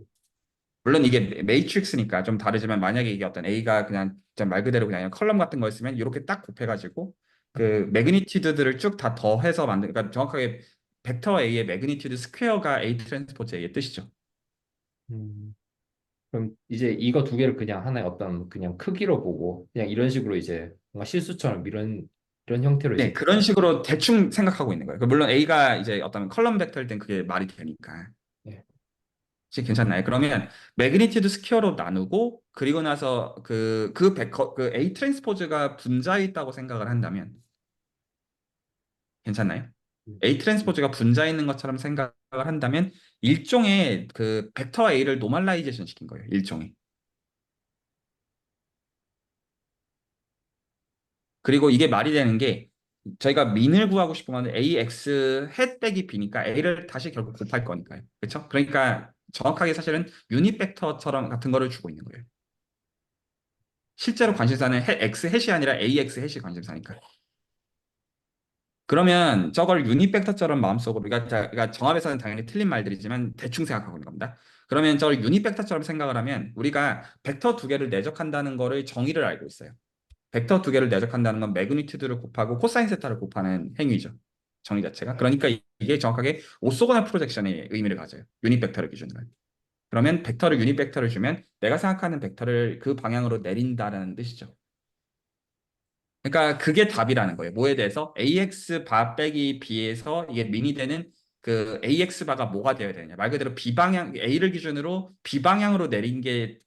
S3: 물론 이게 매트릭스니까 좀 다르지만 만약에 이게 어떤 A가 그냥 진짜 말 그대로 그냥 컬럼 같은 거였으면 이렇게 딱 곱해가지고 그 매그니튜드들을 쭉 다 더해서 만든, 그러니까 정확하게 벡터 A의 매그니튜드 스퀘어가 A 트랜스포즈 A의 뜻이죠.
S1: 음, 그럼 이제 이거 두 개를 그냥 하나의 어떤 그냥 크기로 보고 그냥 이런 식으로 이제 뭔가 실수처럼 이런 형태로
S3: 네,
S1: 이제
S3: 그런 식으로 대충 생각하고 있는 거예요. 물론 A가 이제 어떤 컬럼 벡터일 땐 그게 말이 되니까.
S1: 예.
S3: 혹시 괜찮나요? 그러면 매그니튜드 스퀘어로 나누고 그리고 나서 그 A 트랜스포즈가 분자에 있다고 생각을 한다면 괜찮나요?
S1: 음,
S3: A 트랜스포즈가 분자에 있는 것처럼 생각을 한다면 일종의 그 벡터 A를 노멀라이제이션 시킨 거예요. 일종의. 그리고 이게 말이 되는 게 저희가 민을 구하고 싶은 거는 AX 햇 빼기 B니까 A를 다시 결국 곱할 거니까요. 그렇죠? 그러니까 정확하게 사실은 유닛 벡터처럼 같은 거를 주고 있는 거예요. 실제로 관심사는 X 햇이 아니라 AX 햇이 관심사니까. 그러면 저걸 유닛 벡터처럼 마음속으로, 그러니까 정합에서는 당연히 틀린 말들이지만 대충 생각하고 있는 겁니다. 그러면 저걸 유닛 벡터처럼 생각을 하면 우리가 벡터 두 개를 내적한다는 거를 정의를 알고 있어요. 벡터 두 개를 내적한다는 건 매그니튜드를 곱하고 코사인 세타를 곱하는 행위죠. 정의 자체가. 그러니까 이게 정확하게 오소고날 프로젝션의 의미를 가져요. 유닛 벡터를 기준으로. 그러면 벡터를 유닛 벡터를 주면 내가 생각하는 벡터를 그 방향으로 내린다라는 뜻이죠. 그러니까 그게 답이라는 거예요. 뭐에 대해서? AX 바 빼기 B에서 이게 민이 되는 그 AX 바가 뭐가 되어야 되느냐. 말 그대로 B방향, A를 기준으로 B방향으로 내린 게,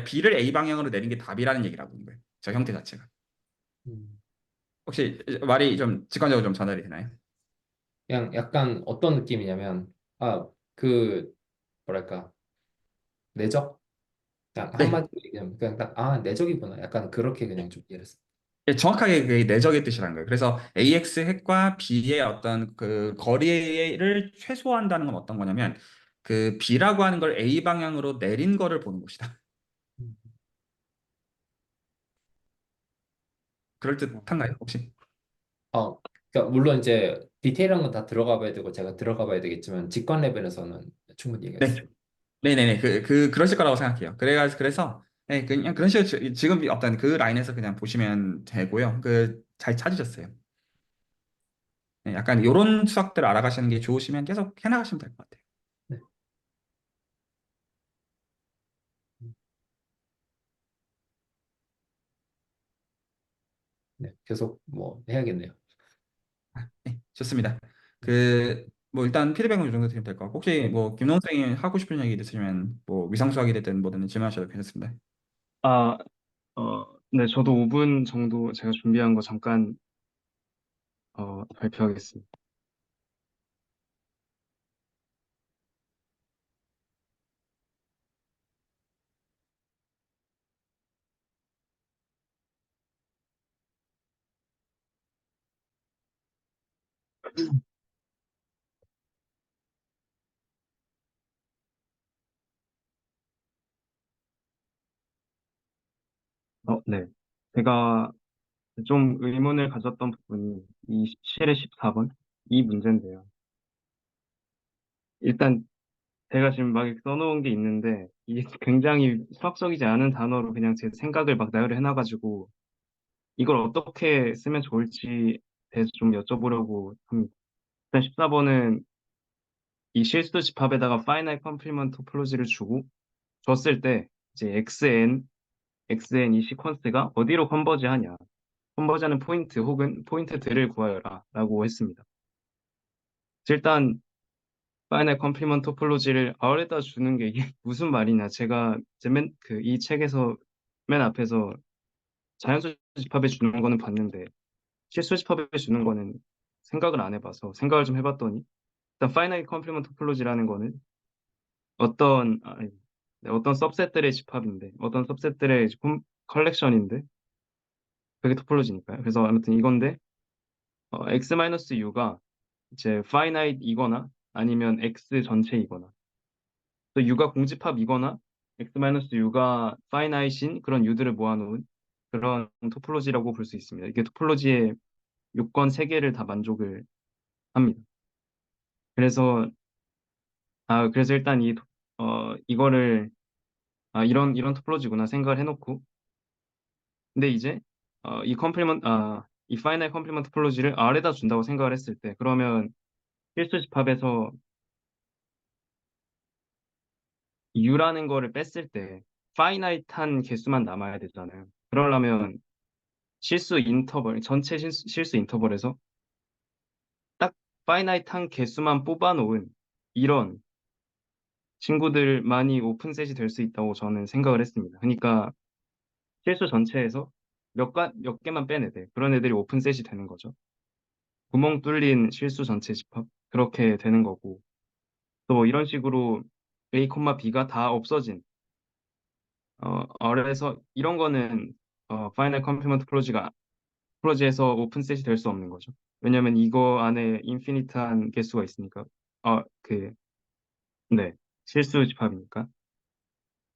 S3: B를 A 방향으로 내린 게 답이라는 얘기라고 하는 거예요. 저 형태 자체가.
S1: 음.
S3: 혹시 말이 좀 직관적으로 좀 전달이 되나요?
S1: 그냥 약간 어떤 느낌이냐면 그 뭐랄까 내적 그냥
S3: 네.
S1: 한마디로 얘기하면 그냥 딱 내적이구나 약간 그렇게 그냥 좀 이해했어.
S3: 예, 정확하게 그 내적의 뜻이라는 거예요. 그래서 AX 핵과 B의 어떤 그 거리를 최소화한다는 건 어떤 거냐면 그 B라고 하는 걸 A 방향으로 내린 거를 보는 것이다.
S1: 음.
S3: 그럴 듯한가요, 혹시?
S1: 그러니까 물론 이제 디테일한 건 다 들어가 봐야 되고 제가 들어가 봐야 되겠지만 직관 레벨에서는 충분히 얘기했어요.
S3: 네. 네네네. 그러실 거라고 생각해요. 그래서, 네, 그냥 그런 식으로 지금 어떤 그 라인에서 그냥 보시면 되고요. 잘 찾으셨어요. 네, 약간 이런 수학들 알아가시는 게 좋으시면 계속 해나가시면 될 것 같아요.
S1: 네. 네, 계속 뭐 해야겠네요.
S3: 네, 좋습니다. 그 뭐 일단 피드백은 이 정도 드리면 될 것 같고 혹시 뭐 김동생이 하고 싶은 얘기 있으시면 뭐 위상수학이 됐든 뭐든 질문하셔도 괜찮습니다.
S4: 아, 네, 저도 5분 정도 제가 준비한 거 잠깐 발표하겠습니다. 네. 제가 좀 의문을 가졌던 부분이 이 17의 14번 이 문제인데요. 일단 제가 지금 막 써놓은 게 있는데 이게 굉장히 수학적이지 않은 단어로 그냥 제 생각을 막 나열을 해놔가지고 이걸 어떻게 쓰면 좋을지 대해서 좀 여쭤보려고 합니다. 일단 14번은 이 실수 집합에다가 finite complement topology를 주고 줬을 때 이제 xn 이 시퀀스가 어디로 컨버지하냐. 컨버지하는 포인트 혹은 포인트들을 구하여라 라고 했습니다. 일단 finite complement topology를 R에다 주는 게 이게 무슨 말이냐. 제가 이제 이 책에서 맨 앞에서 자연수 집합에 주는 거는 봤는데 실수 집합에 주는 거는 생각을 안 해봐서 생각을 좀 해봤더니 일단 finite complement topology라는 거는 어떤 서브셋들의 집합인데 어떤 서브셋들의 컬렉션인데 그게 토폴로지니까요. 그래서 아무튼 이건데 x-u가 이제 finite이거나 아니면 x 전체이거나 또 u가 공집합이거나 x-u가 finite인 그런 u들을 모아놓은 그런 토폴로지라고 볼 수 있습니다. 이게 토폴로지의 요건 세 개를 다 만족을 합니다. 그래서 그래서 일단 이거를 이런 토폴로지구나 생각을 해놓고 근데 이제 이 파이널 컴플리먼트 토폴로지를 R에다 준다고 생각을 했을 때 그러면 필수 집합에서 U라는 거를 뺐을 때 파이나이트한 개수만 남아야 되잖아요. 그러려면 전체 실수 인터벌에서 딱 파이나이트한 개수만 뽑아놓은 이런 친구들만이 오픈셋이 될 수 있다고 저는 생각을 했습니다. 그러니까 실수 전체에서 몇 개만 뺀 애들, 그런 애들이 오픈셋이 되는 거죠. 구멍 뚫린 실수 전체 집합, 그렇게 되는 거고. 또 뭐 이런 식으로 A, B가 다 없어진, 그래서 이런 거는, 파이널 컴플리먼트 프로지에서 오픈셋이 될 수 없는 거죠. 왜냐면 이거 안에 인피니트한 개수가 있으니까. 그, 네. 실수 집합이니까.